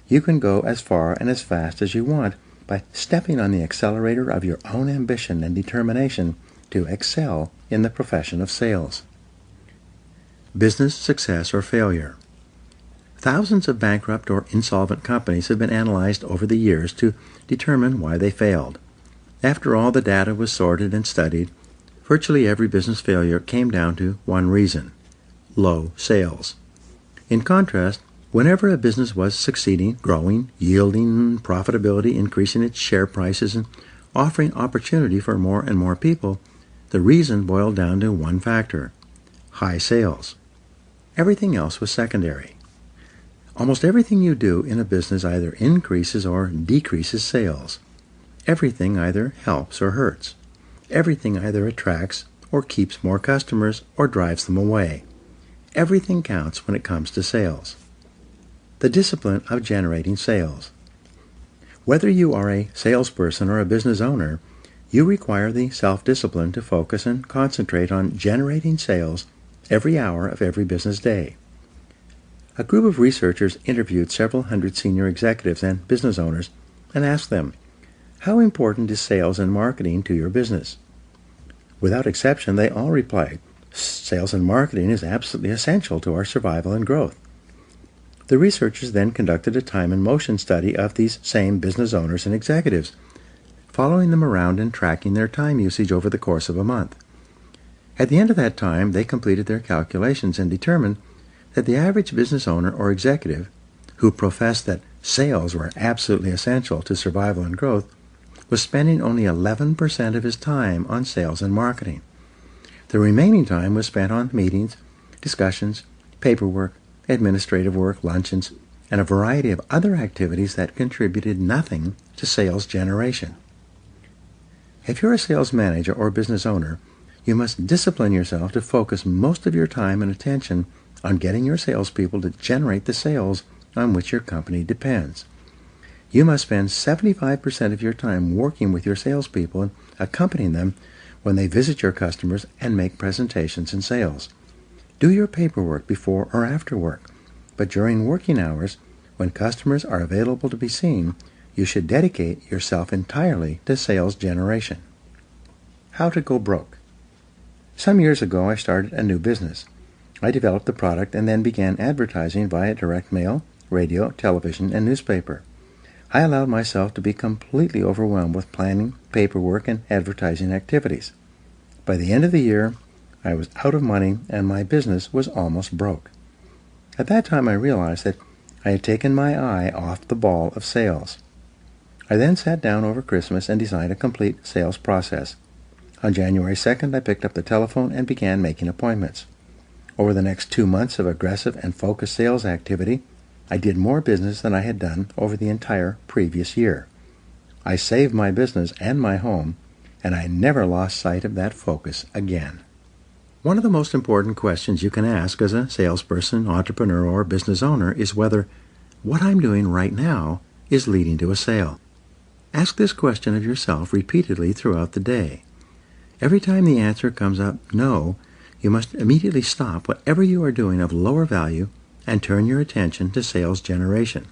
Speaker 1: you can go as far and as fast as you want by stepping on the accelerator of your own ambition and determination to excel in the profession of sales. Business success or failure. Thousands of bankrupt or insolvent companies have been analyzed over the years to determine why they failed. After all the data was sorted and studied, virtually every business failure came down to one reason: low sales. In contrast, whenever a business was succeeding, growing, yielding profitability, increasing its share prices, and offering opportunity for more and more people, the reason boiled down to one factor: high sales. Everything else was secondary. Almost everything you do in a business either increases or decreases sales. Everything either helps or hurts. Everything either attracts or keeps more customers or drives them away. Everything counts when it comes to sales. The discipline of generating sales. Whether you are a salesperson or a business owner, you require the self-discipline to focus and concentrate on generating sales every hour of every business day. A group of researchers interviewed several hundred senior executives and business owners and asked them, "How important is sales and marketing to your business?" Without exception, they all replied, "Sales and marketing is absolutely essential to our survival and growth." The researchers then conducted a time and motion study of these same business owners and executives, following them around and tracking their time usage over the course of a month. At the end of that time, they completed their calculations and determined that the average business owner or executive who professed that sales were absolutely essential to survival and growth was spending only 11% of his time on sales and marketing. The remaining time was spent on meetings, discussions, paperwork, administrative work, luncheons, and a variety of other activities that contributed nothing to sales generation. If you're a sales manager or business owner, you must discipline yourself to focus most of your time and attention on getting your salespeople to generate the sales on which your company depends. You must spend 75% of your time working with your salespeople and accompanying them when they visit your customers and make presentations and sales. Do your paperwork before or after work, but during working hours, when customers are available to be seen, you should dedicate yourself entirely to sales generation. How to go broke. Some years ago, I started a new business. I developed the product and then began advertising via direct mail, radio, television, and newspaper. I allowed myself to be completely overwhelmed with planning, paperwork, and advertising activities. By the end of the year, I was out of money and my business was almost broke. At that time, I realized that I had taken my eye off the ball of sales. I then sat down over Christmas and designed a complete sales process. On January 2nd, I picked up the telephone and began making appointments. Over the next 2 months of aggressive and focused sales activity, I did more business than I had done over the entire previous year. I saved my business and my home, and I never lost sight of that focus again. One of the most important questions you can ask as a salesperson, entrepreneur, or business owner is whether what I'm doing right now is leading to a sale. Ask this question of yourself repeatedly throughout the day. Every time the answer comes up no, you must immediately stop whatever you are doing of lower value and turn your attention to sales generation.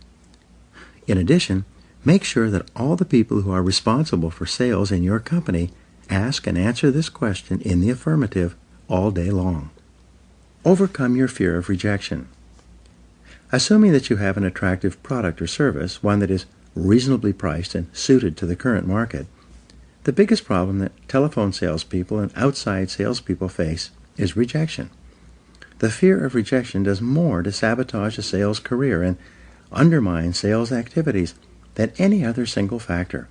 Speaker 1: In addition, make sure that all the people who are responsible for sales in your company ask and answer this question in the affirmative all day long. Overcome your fear of rejection. Assuming that you have an attractive product or service, one that is reasonably priced and suited to the current market, the biggest problem that telephone salespeople and outside salespeople face is rejection. The fear of rejection does more to sabotage a sales career and undermine sales activities than any other single factor.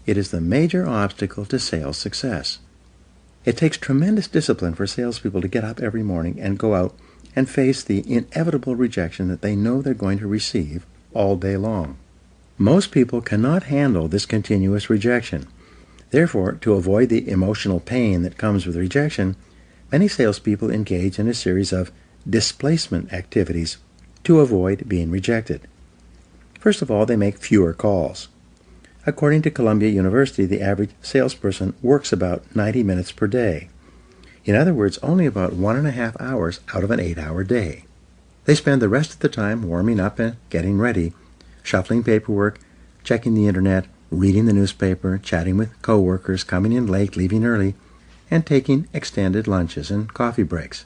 Speaker 1: It is the major obstacle to sales success. It takes tremendous discipline for salespeople to get up every morning and go out and face the inevitable rejection that they know they're going to receive all day long. Most people cannot handle this continuous rejection. Therefore, to avoid the emotional pain that comes with rejection, many salespeople engage in a series of displacement activities to avoid being rejected. First of all, they make fewer calls. According to Columbia University, the average salesperson works about 90 minutes per day. In other words, only about 1.5 hours out of an 8-hour day. They spend the rest of the time warming up and getting ready, shuffling paperwork, checking the internet, reading the newspaper, chatting with coworkers, coming in late, leaving early, and taking extended lunches and coffee breaks.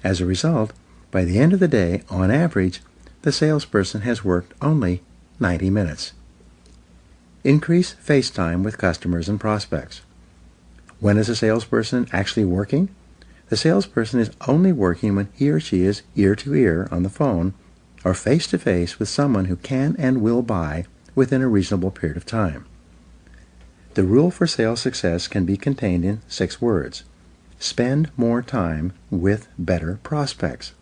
Speaker 1: As a result, by the end of the day, on average, the salesperson has worked only 90 minutes. Increase face time with customers and prospects. When is a salesperson actually working? The salesperson is only working when he or she is ear-to-ear on the phone or face-to-face with someone who can and will buy within a reasonable period of time. The rule for sales success can be contained in 6 words. Spend more time with better prospects.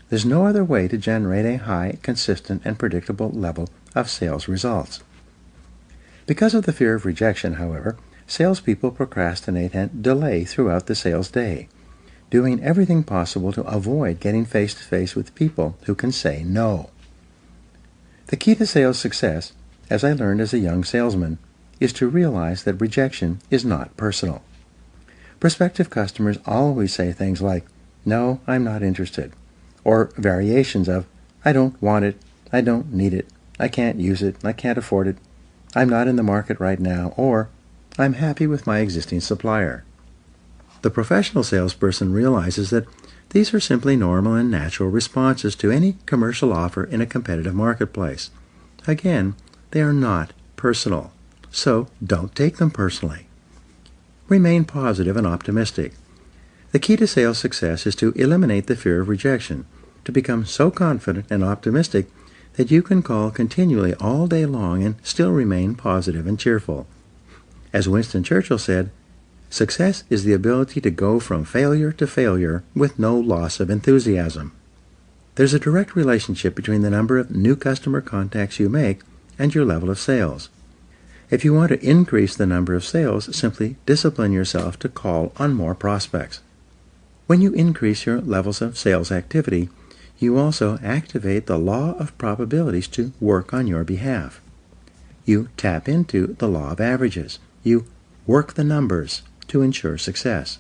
Speaker 1: There's no other way to generate a high, consistent, and predictable level of sales results. Because of the fear of rejection, however, salespeople procrastinate and delay throughout the sales day, doing everything possible to avoid getting face-to-face with people who can say no. The key to sales success, as I learned as a young salesman, is to realize that rejection is not personal. Prospective customers always say things like, "No, I'm not interested," or variations of, "I don't want it, I don't need it, I can't use it, I can't afford it, I'm not in the market right now," or "I'm happy with my existing supplier." The professional salesperson realizes that these are simply normal and natural responses to any commercial offer in a competitive marketplace. Again, they are not personal, so don't take them personally. Remain positive and optimistic. The key to sales success is to eliminate the fear of rejection, to become so confident and optimistic that you can call continually all day long and still remain positive and cheerful. As Winston Churchill said, "Success is the ability to go from failure to failure with no loss of enthusiasm." There's a direct relationship between the number of new customer contacts you make and your level of sales. If you want to increase the number of sales, simply discipline yourself to call on more prospects. When you increase your levels of sales activity, you also activate the law of probabilities to work on your behalf. You tap into the law of averages. You work the numbers to ensure success.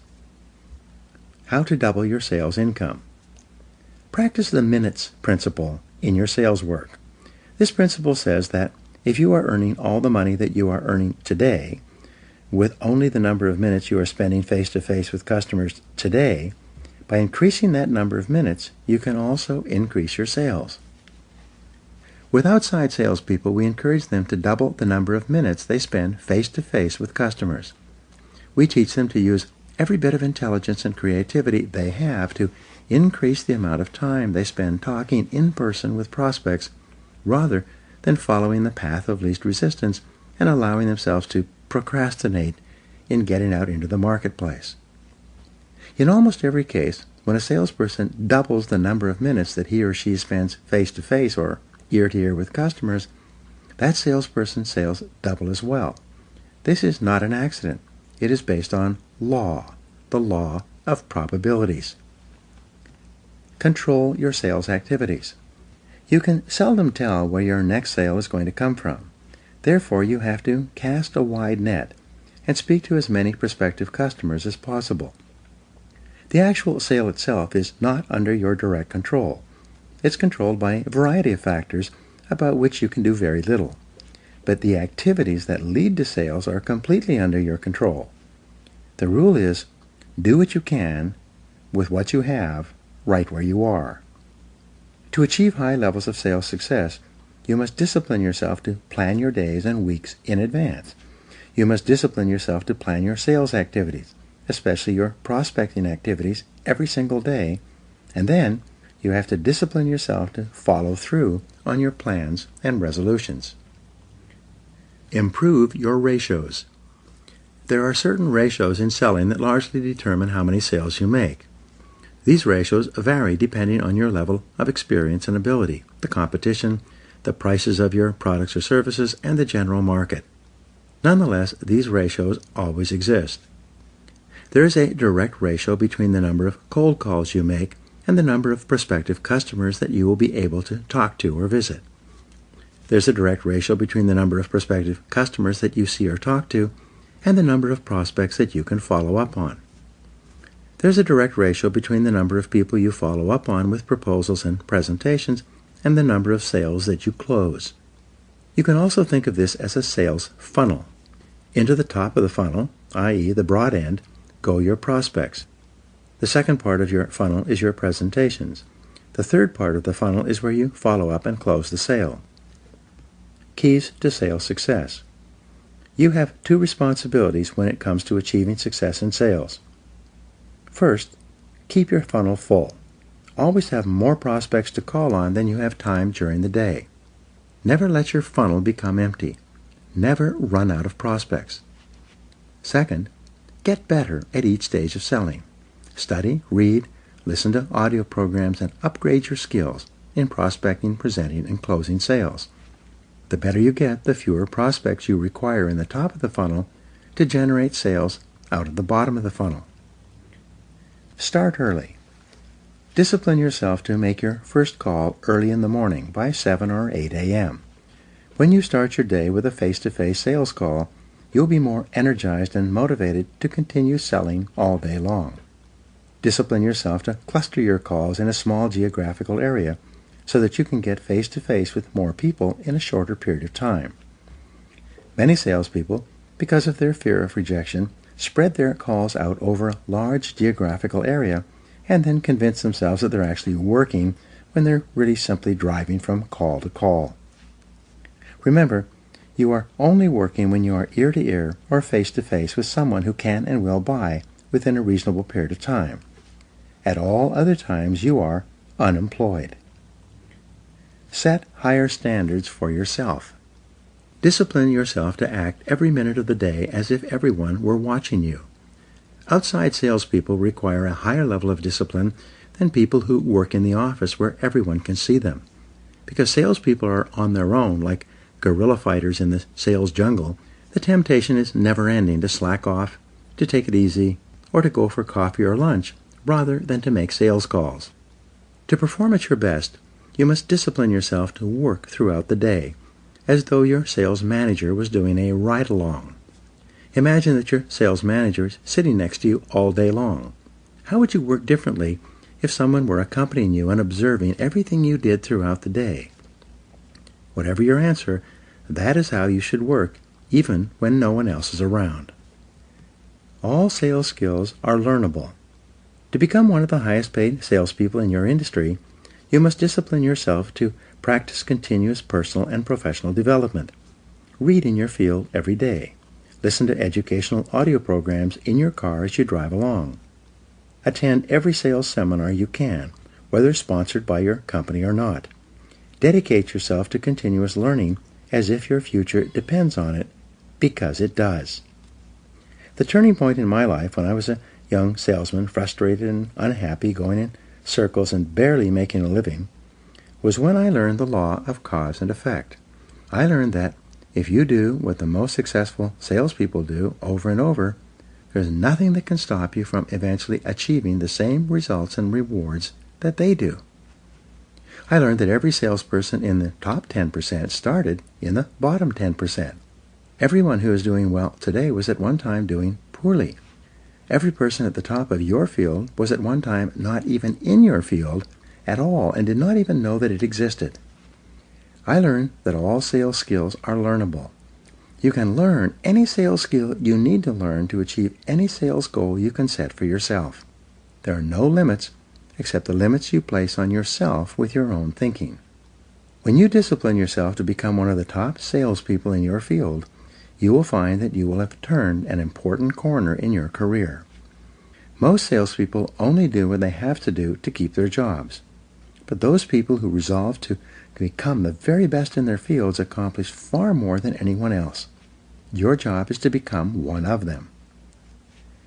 Speaker 1: How to double your sales income. Practice the minutes principle in your sales work. This principle says that if you are earning all the money that you are earning today, with only the number of minutes you are spending face-to-face with customers today, by increasing that number of minutes, you can also increase your sales. With outside salespeople, we encourage them to double the number of minutes they spend face-to-face with customers. We teach them to use every bit of intelligence and creativity they have to increase the amount of time they spend talking in person with prospects rather than following the path of least resistance and allowing themselves to procrastinate in getting out into the marketplace. In almost every case, when a salesperson doubles the number of minutes that he or she spends face-to-face or ear-to-ear with customers, that salesperson's sales double as well. This is not an accident. It is based on law, the law of probabilities. Control your sales activities. You can seldom tell where your next sale is going to come from. Therefore, you have to cast a wide net and speak to as many prospective customers as possible. The actual sale itself is not under your direct control. It's controlled by a variety of factors about which you can do very little. But the activities that lead to sales are completely under your control. The rule is, do what you can with what you have right where you are. To achieve high levels of sales success, you must discipline yourself to plan your days and weeks in advance. You must discipline yourself to plan your sales activities, especially your prospecting activities, every single day, and then you have to discipline yourself to follow through on your plans and resolutions. Improve your ratios. There are certain ratios in selling that largely determine how many sales you make. These ratios vary depending on your level of experience and ability, the competition, the prices of your products or services, and the general market. Nonetheless, these ratios always exist. There is a direct ratio between the number of cold calls you make and the number of prospective customers that you will be able to talk to or visit. There's a direct ratio between the number of prospective customers that you see or talk to and the number of prospects that you can follow up on. There's a direct ratio between the number of people you follow up on with proposals and presentations and the number of sales that you close. You can also think of this as a sales funnel. Into the top of the funnel, i.e. the broad end, go your prospects. The second part of your funnel is your presentations. The third part of the funnel is where you follow up and close the sale. Keys to sales success. You have two responsibilities when it comes to achieving success in sales. First, keep your funnel full. Always have more prospects to call on than you have time during the day. Never let your funnel become empty. Never run out of prospects. Second, get better at each stage of selling. Study, read, listen to audio programs, and upgrade your skills in prospecting, presenting, and closing sales. The better you get, the fewer prospects you require in the top of the funnel to generate sales out of the bottom of the funnel. Start early. Discipline yourself to make your first call early in the morning by 7 or 8 a.m. When you start your day with a face-to-face sales call, you'll be more energized and motivated to continue selling all day long. Discipline yourself to cluster your calls in a small geographical area so that you can get face-to-face with more people in a shorter period of time. Many salespeople, because of their fear of rejection, spread their calls out over a large geographical area and then convince themselves that they're actually working when they're really simply driving from call to call. Remember, you are only working when you are ear-to-ear or face-to-face with someone who can and will buy within a reasonable period of time. At all other times, you are unemployed. Set higher standards for yourself. Discipline yourself to act every minute of the day as if everyone were watching you. Outside salespeople require a higher level of discipline than people who work in the office where everyone can see them. Because salespeople are on their own, like guerrilla fighters in the sales jungle, the temptation is never-ending to slack off, to take it easy, or to go for coffee or lunch, rather than to make sales calls. To perform at your best, you must discipline yourself to work throughout the day, as though your sales manager was doing a ride-along. Imagine that your sales manager is sitting next to you all day long. How would you work differently if someone were accompanying you and observing everything you did throughout the day? Whatever your answer, that is how you should work, even when no one else is around. All sales skills are learnable. To become one of the highest-paid salespeople in your industry, you must discipline yourself to practice continuous personal and professional development. Read in your field every day. Listen to educational audio programs in your car as you drive along. Attend every sales seminar you can, whether sponsored by your company or not. Dedicate yourself to continuous learning as if your future depends on it, because it does. The turning point in my life when I was a young salesman, frustrated and unhappy, going in circles and barely making a living, was when I learned the law of cause and effect. I learned that if you do what the most successful salespeople do over and over, there's nothing that can stop you from eventually achieving the same results and rewards that they do. I learned that every salesperson in the top 10% started in the bottom 10%. Everyone who is doing well today was at one time doing poorly. Every person at the top of your field was at one time not even in your field at all and did not even know that it existed. I learned that all sales skills are learnable. You can learn any sales skill you need to learn to achieve any sales goal you can set for yourself. There are no limits except the limits you place on yourself with your own thinking. When you discipline yourself to become one of the top salespeople in your field, you will find that you will have turned an important corner in your career. Most salespeople only do what they have to do to keep their jobs. But those people who resolve to become the very best in their fields accomplish far more than anyone else. Your job is to become one of them.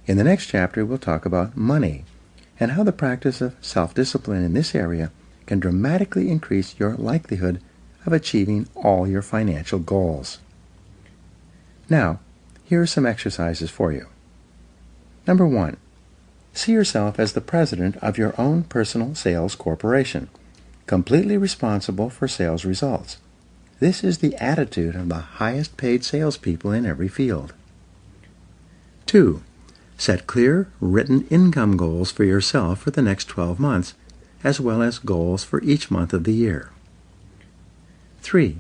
Speaker 1: In the next chapter, we'll talk about money and how the practice of self-discipline in this area can dramatically increase your likelihood of achieving all your financial goals. Now, here are some exercises for you. Number 1. See yourself as the president of your own personal sales corporation, completely responsible for sales results. This is the attitude of the highest paid salespeople in every field. 2. Set clear, written income goals for yourself for the next 12 months, as well as goals for each month of the year. 3.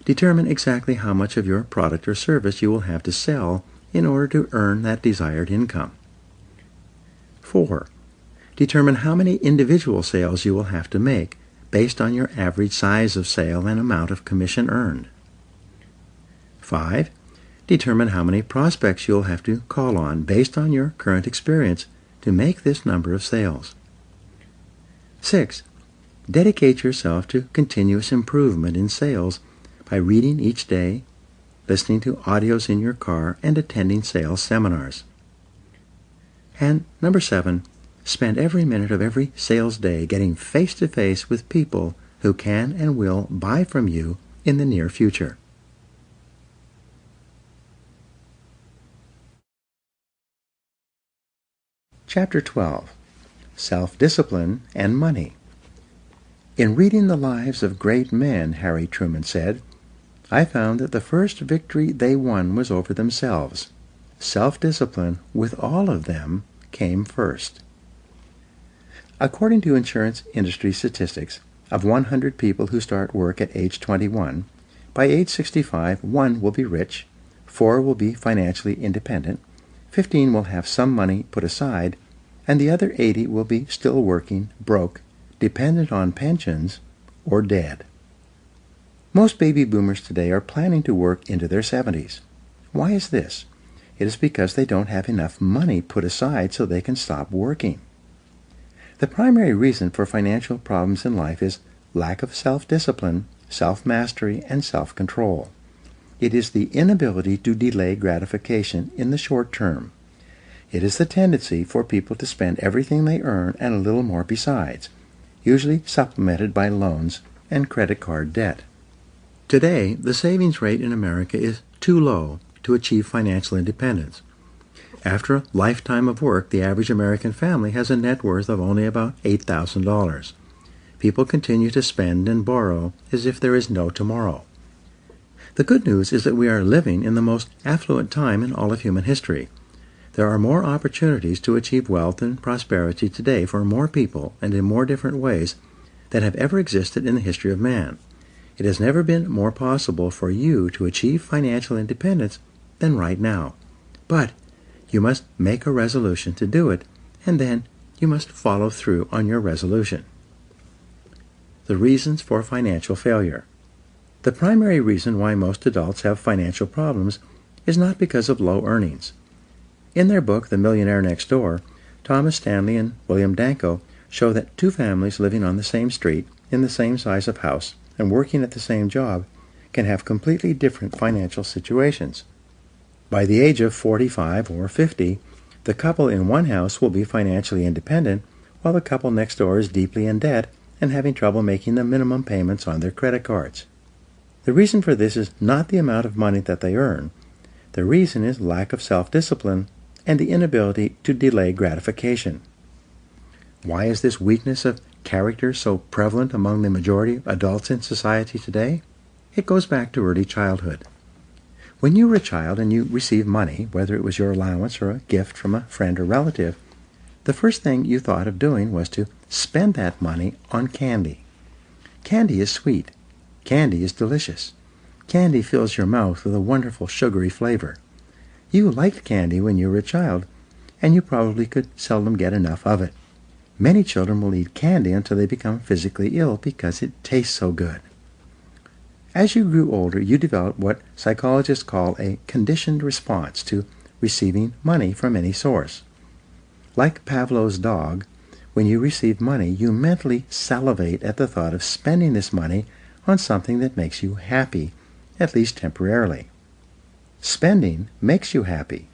Speaker 1: Determine exactly how much of your product or service you will have to sell in order to earn that desired income. 4. Determine how many individual sales you will have to make based on your average size of sale and amount of commission earned. 5. Determine how many prospects you'll have to call on based on your current experience to make this number of sales. 6. Dedicate yourself to continuous improvement in sales by reading each day, listening to audios in your car, and attending sales seminars. And number 7, spend every minute of every sales day getting face-to-face with people who can and will buy from you in the near future. Chapter 12. Self-Discipline and Money. In reading the lives of great men, Harry Truman said, I found that the first victory they won was over themselves. Self-discipline with all of them came first. According to insurance industry statistics, of 100 people who start work at age 21, by age 65, 1 will be rich, 4 will be financially independent, 15 will have some money put aside, and the other 80 will be still working, broke, dependent on pensions, or dead. Most baby boomers today are planning to work into their 70s. Why is this? It is because they don't have enough money put aside so they can stop working. The primary reason for financial problems in life is lack of self-discipline, self-mastery, and self-control. It is the inability to delay gratification in the short term. It is the tendency for people to spend everything they earn and a little more besides, usually supplemented by loans and credit card debt. Today, the savings rate in America is too low to achieve financial independence. After a lifetime of work, the average American family has a net worth of only about $8,000. People continue to spend and borrow as if there is no tomorrow. The good news is that we are living in the most affluent time in all of human history. There are more opportunities to achieve wealth and prosperity today for more people and in more different ways than have ever existed in the history of man. It has never been more possible for you to achieve financial independence than right now. But you must make a resolution to do it, and then you must follow through on your resolution. The reasons for financial failure. The primary reason why most adults have financial problems is not because of low earnings. In their book, The Millionaire Next Door, Thomas Stanley and William Danko show that two families living on the same street, in the same size of house, and working at the same job can have completely different financial situations. By the age of 45 or 50, the couple in one house will be financially independent, while the couple next door is deeply in debt and having trouble making the minimum payments on their credit cards. The reason for this is not the amount of money that they earn. The reason is lack of self-discipline and the inability to delay gratification. Why is this weakness of character so prevalent among the majority of adults in society today? It goes back to early childhood. When you were a child and you received money, whether it was your allowance or a gift from a friend or relative, the first thing you thought of doing was to spend that money on candy. Candy is sweet. Candy is delicious. Candy fills your mouth with a wonderful sugary flavor. You liked candy when you were a child, and you probably could seldom get enough of it. Many children will eat candy until they become physically ill because it tastes so good. As you grew older, you developed what psychologists call a conditioned response to receiving money from any source. Like Pavlov's dog, when you receive money, you mentally salivate at the thought of spending this money on something that makes you happy, at least temporarily. Spending makes you happy.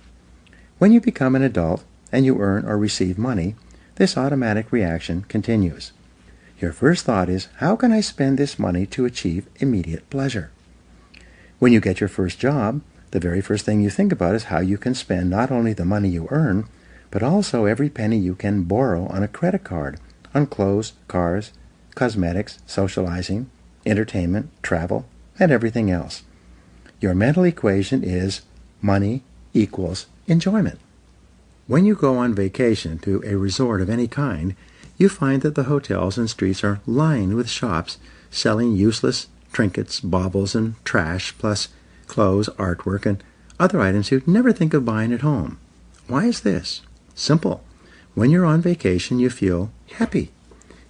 Speaker 1: When you become an adult and you earn or receive money, this automatic reaction continues. Your first thought is, how can I spend this money to achieve immediate pleasure? When you get your first job, the very first thing you think about is how you can spend not only the money you earn, but also every penny you can borrow on a credit card, on clothes, cars, cosmetics, socializing, entertainment, travel, and everything else. Your mental equation is money equals enjoyment. When you go on vacation to a resort of any kind, you find that the hotels and streets are lined with shops selling useless, trinkets, baubles, and trash, plus clothes, artwork, and other items you'd never think of buying at home. Why is this? Simple. When you're on vacation, you feel happy.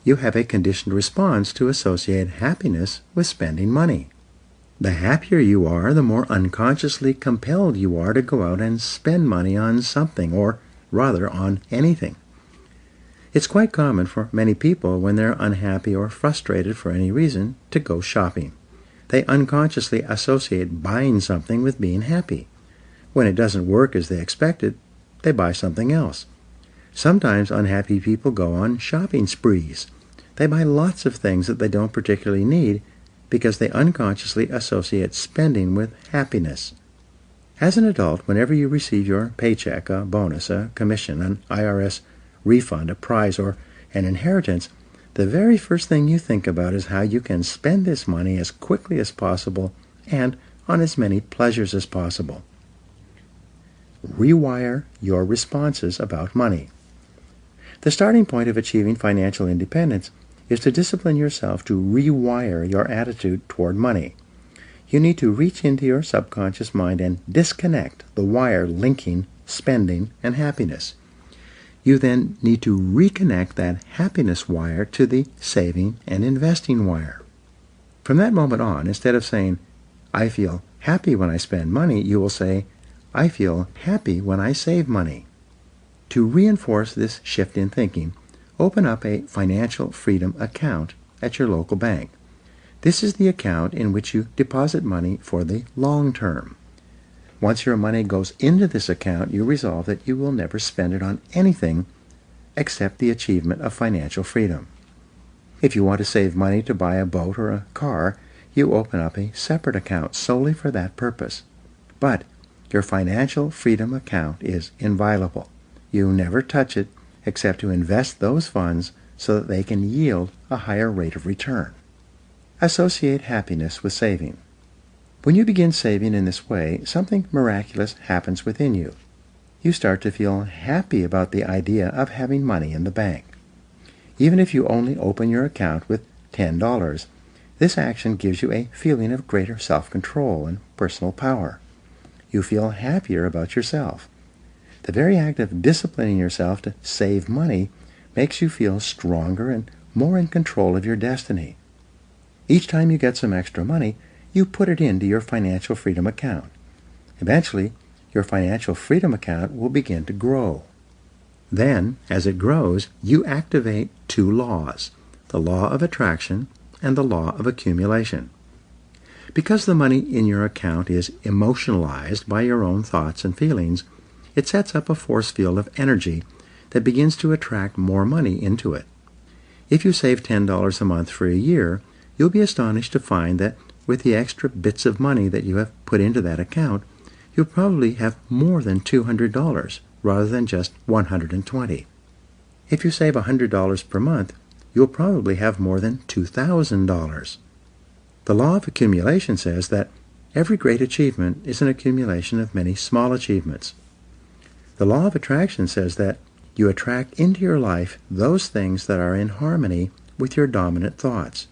Speaker 1: You have a conditioned response to associate happiness with spending money. The happier you are, the more unconsciously compelled you are to go out and spend money on something, or rather on anything. It's quite common for many people, when they're unhappy or frustrated for any reason, to go shopping. They unconsciously associate buying something with being happy. When it doesn't work as they expected, they buy something else. Sometimes unhappy people go on shopping sprees. They buy lots of things that they don't particularly need because they unconsciously associate spending with happiness. As an adult, whenever you receive your paycheck, a bonus, a commission, an IRS refund, a prize, or an inheritance, the very first thing you think about is how you can spend this money as quickly as possible and on as many pleasures as possible. Rewire your responses about money. The starting point of achieving financial independence is to discipline yourself to rewire your attitude toward money. You need to reach into your subconscious mind and disconnect the wire linking spending and happiness. You then need to reconnect that happiness wire to the saving and investing wire. From that moment on, instead of saying, "I feel happy when I spend money," you will say, "I feel happy when I save money." To reinforce this shift in thinking, open up a financial freedom account at your local bank. This is the account in which you deposit money for the long term. Once your money goes into this account, you resolve that you will never spend it on anything except the achievement of financial freedom. If you want to save money to buy a boat or a car, you open up a separate account solely for that purpose. But your financial freedom account is inviolable. You never touch it except to invest those funds so that they can yield a higher rate of return. Associate happiness with saving. When you begin saving in this way, something miraculous happens within you. You start to feel happy about the idea of having money in the bank. Even if you only open your account with $10, this action gives you a feeling of greater self-control and personal power. You feel happier about yourself. The very act of disciplining yourself to save money makes you feel stronger and more in control of your destiny. Each time you get some extra money, you put it into your financial freedom account. Eventually, your financial freedom account will begin to grow. Then, as it grows, you activate two laws, the law of attraction and the law of accumulation. Because the money in your account is emotionalized by your own thoughts and feelings, it sets up a force field of energy that begins to attract more money into it. If you save $10 a month for a year, you'll be astonished to find that with the extra bits of money that you have put into that account, you'll probably have more than $200 rather than just $120. If you save $100 per month, you'll probably have more than $2,000. The law of accumulation says that every great achievement is an accumulation of many small achievements. The law of attraction says that you attract into your life those things that are in harmony with your dominant thoughts.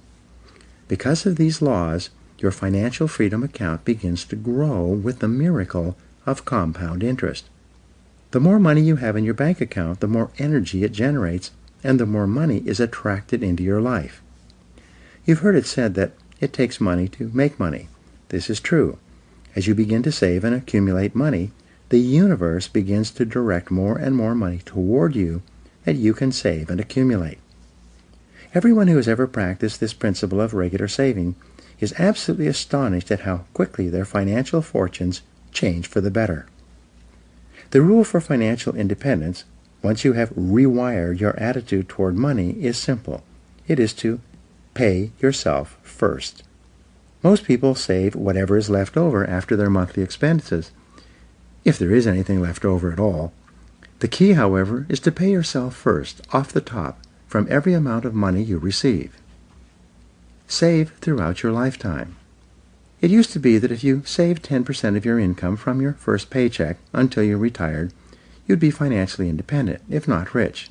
Speaker 1: Because of these laws, your financial freedom account begins to grow with the miracle of compound interest. The more money you have in your bank account, the more energy it generates, and the more money is attracted into your life. You've heard it said that it takes money to make money. This is true. As you begin to save and accumulate money, the universe begins to direct more and more money toward you that you can save and accumulate. Everyone who has ever practiced this principle of regular saving is absolutely astonished at how quickly their financial fortunes change for the better. The rule for financial independence, once you have rewired your attitude toward money, is simple. It is to pay yourself first. Most people save whatever is left over after their monthly expenses, if there is anything left over at all. The key, however, is to pay yourself first, off the top, from every amount of money you receive. Save throughout your lifetime. It used to be that if you saved 10% of your income from your first paycheck until you retired, you'd be financially independent, if not rich.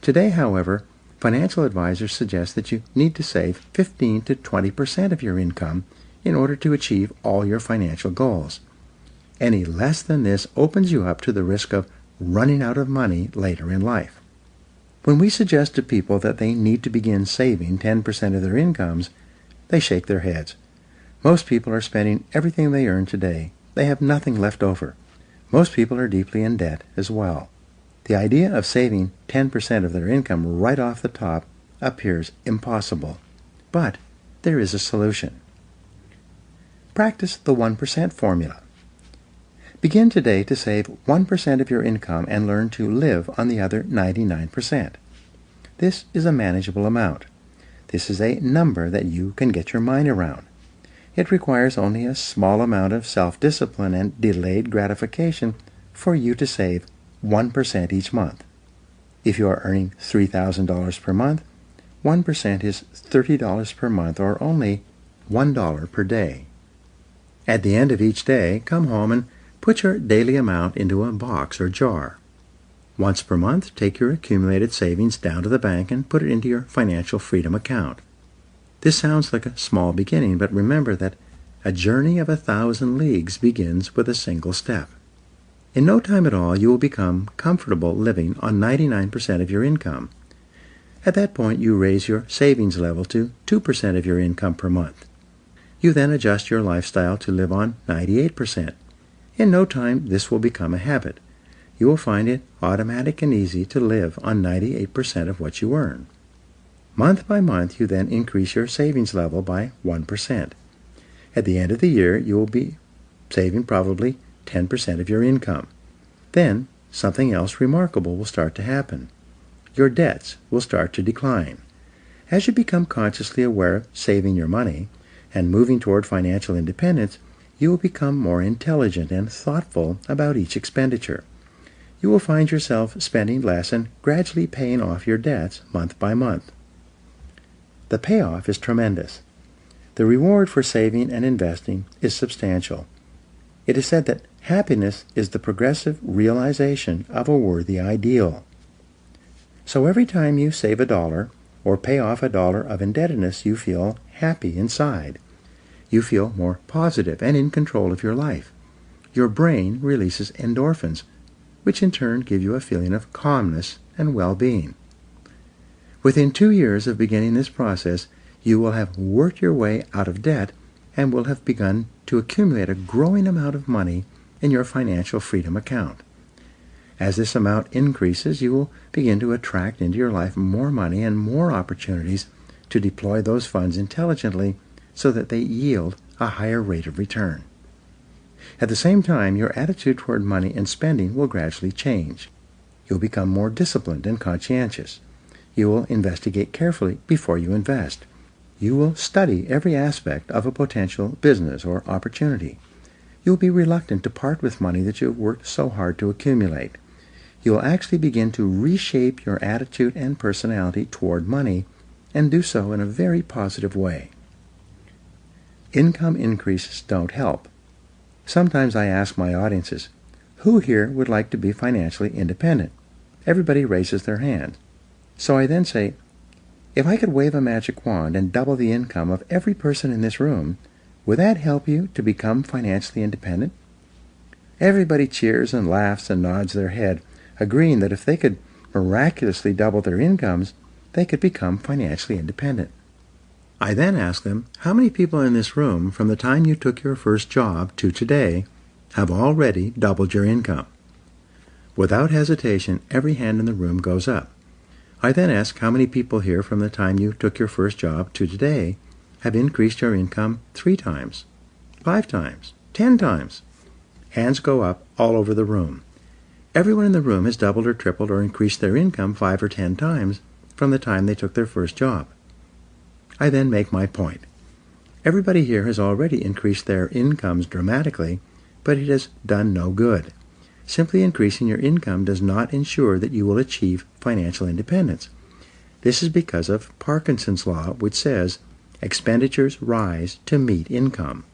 Speaker 1: Today, however, Financial advisors suggest that you need to save 15 to 20% of your income in order to achieve all your financial goals. Any less than this opens you up to the risk of running out of money later in life. When we suggest to people that they need to begin saving 10% of their incomes, they shake their heads. Most people are spending everything they earn today. They have nothing left over. Most people are deeply in debt as well. The idea of saving 10% of their income right off the top appears impossible. But there is a solution. Practice the 1% formula. Begin today to save 1% of your income and learn to live on the other 99%. This is a manageable amount. This is a number that you can get your mind around. It requires only a small amount of self-discipline and delayed gratification for you to save 1% each month. If you are earning $3,000 per month, 1% is $30 per month, or only $1 per day. At the end of each day, come home and put your daily amount into a box or jar. Once per month, take your accumulated savings down to the bank and put it into your financial freedom account. This sounds like a small beginning, but remember that a journey of 1,000 leagues begins with a single step. In no time at all, you will become comfortable living on 99% of your income. At that point, you raise your savings level to 2% of your income per month. You then adjust your lifestyle to live on 98%. In no time, this will become a habit. You will find it automatic and easy to live on 98% of what you earn. Month by month, you then increase your savings level by 1%. At the end of the year, you will be saving probably 10% of your income. Then, something else remarkable will start to happen. Your debts will start to decline. As you become consciously aware of saving your money and moving toward financial independence, you will become more intelligent and thoughtful about each expenditure. You will find yourself spending less and gradually paying off your debts month by month. The payoff is tremendous. The reward for saving and investing is substantial. It is said that happiness is the progressive realization of a worthy ideal. So every time you save $1 or pay off $1 of indebtedness, you feel happy inside. You feel more positive and in control of your life. Your brain releases endorphins, which in turn give you a feeling of calmness and well-being. Within 2 years of beginning this process, you will have worked your way out of debt and will have begun to accumulate a growing amount of money in your financial freedom account. As this amount increases, you will begin to attract into your life more money and more opportunities to deploy those funds intelligently so that they yield a higher rate of return. At the same time, your attitude toward money and spending will gradually change. You'll become more disciplined and conscientious. You will investigate carefully before you invest. You will study every aspect of a potential business or opportunity. You will be reluctant to part with money that you have worked so hard to accumulate. You will actually begin to reshape your attitude and personality toward money, and do so in a very positive way. Income increases don't help. Sometimes I ask my audiences, who here would like to be financially independent? Everybody raises their hand. So I then say, if I could wave a magic wand and double the income of every person in this room, would that help you to become financially independent? Everybody cheers and laughs and nods their head, agreeing that if they could miraculously double their incomes, they could become financially independent. I then ask them, how many people in this room from the time you took your first job to today have already doubled your income? Without hesitation, every hand in the room goes up. I then ask how many people here from the time you took your first job to today have increased your income 3 times, 5 times, 10 times. Hands go up all over the room. Everyone in the room has doubled or tripled or increased their income 5 or 10 times from the time they took their first job. I then make my point. Everybody here has already increased their incomes dramatically, but it has done no good. Simply increasing your income does not ensure that you will achieve financial independence. This is because of Parkinson's law, which says expenditures rise to meet income.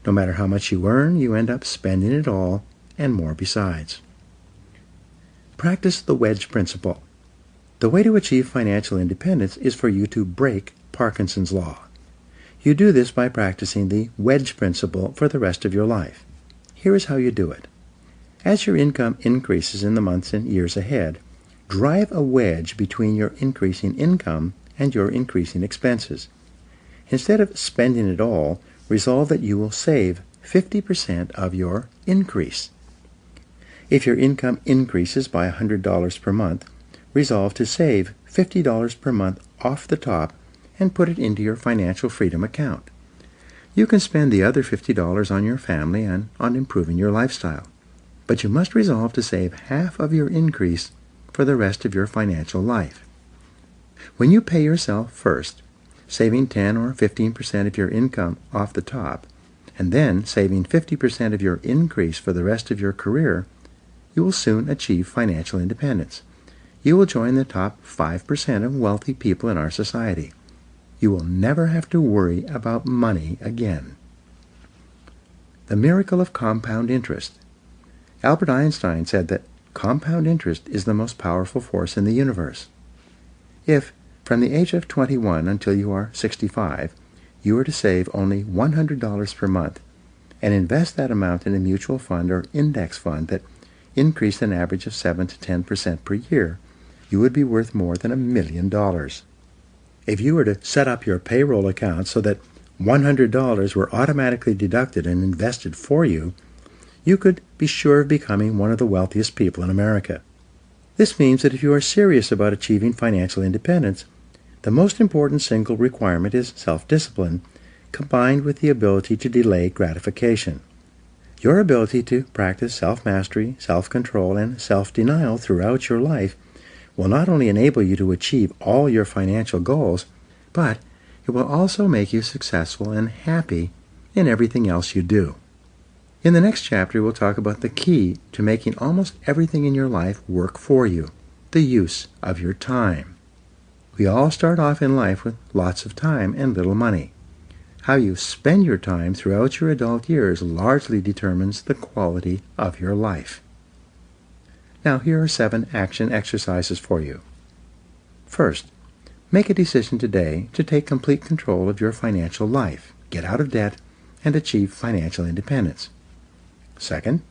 Speaker 1: No matter how much you earn, you end up spending it all and more besides. Practice the wedge principle. The way to achieve financial independence is for you to break Parkinson's law. You do this by practicing the wedge principle for the rest of your life. Here is how you do it. As your income increases in the months and years ahead, drive a wedge between your increasing income and your increasing expenses. Instead of spending it all, resolve that you will save 50% of your increase. If your income increases by $100 per month, resolve to save $50 per month off the top and put it into your financial freedom account. You can spend the other $50 on your family and on improving your lifestyle, but you must resolve to save half of your increase for the rest of your financial life. When you pay yourself first, saving 10 or 15% of your income off the top, and then saving 50% of your increase for the rest of your career, you will soon achieve financial independence. You will join the top 5% of wealthy people in our society. You will never have to worry about money again. The miracle of compound interest. Albert Einstein said that compound interest is the most powerful force in the universe. If, from the age of 21 until you are 65, you are to save only $100 per month and invest that amount in a mutual fund or index fund that increased an average of 7 to 10% per year, you would be worth more than $1 million. If you were to set up your payroll account so that $100 were automatically deducted and invested for you, you could be sure of becoming one of the wealthiest people in America. This means that if you are serious about achieving financial independence, the most important single requirement is self-discipline, combined with the ability to delay gratification. Your ability to practice self-mastery, self-control, and self-denial throughout your life will not only enable you to achieve all your financial goals, but it will also make you successful and happy in everything else you do. In the next chapter, we'll talk about the key to making almost everything in your life work for you, the use of your time. We all start off in life with lots of time and little money. How you spend your time throughout your adult years largely determines the quality of your life. Now, here are 7 action exercises for you. First, make a decision today to take complete control of your financial life, get out of debt, and achieve financial independence. Second,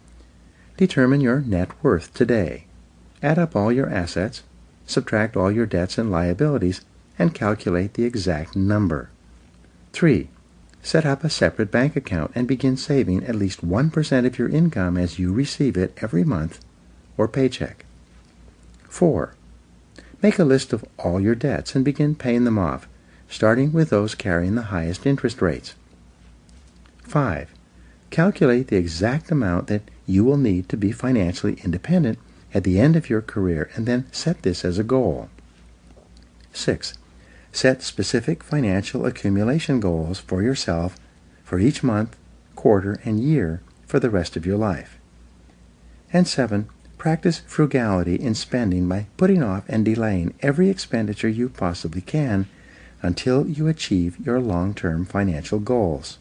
Speaker 1: determine your net worth today. Add up all your assets, subtract all your debts and liabilities, and calculate the exact number. 3. Set up a separate bank account and begin saving at least 1% of your income as you receive it every month or paycheck. 4. Make a list of all your debts and begin paying them off, starting with those carrying the highest interest rates. 5. Calculate the exact amount that you will need to be financially independent at the end of your career, and then set this as a goal. 6. Set specific financial accumulation goals for yourself for each month, quarter, and year for the rest of your life. And 7. Practice frugality in spending by putting off and delaying every expenditure you possibly can until you achieve your long-term financial goals.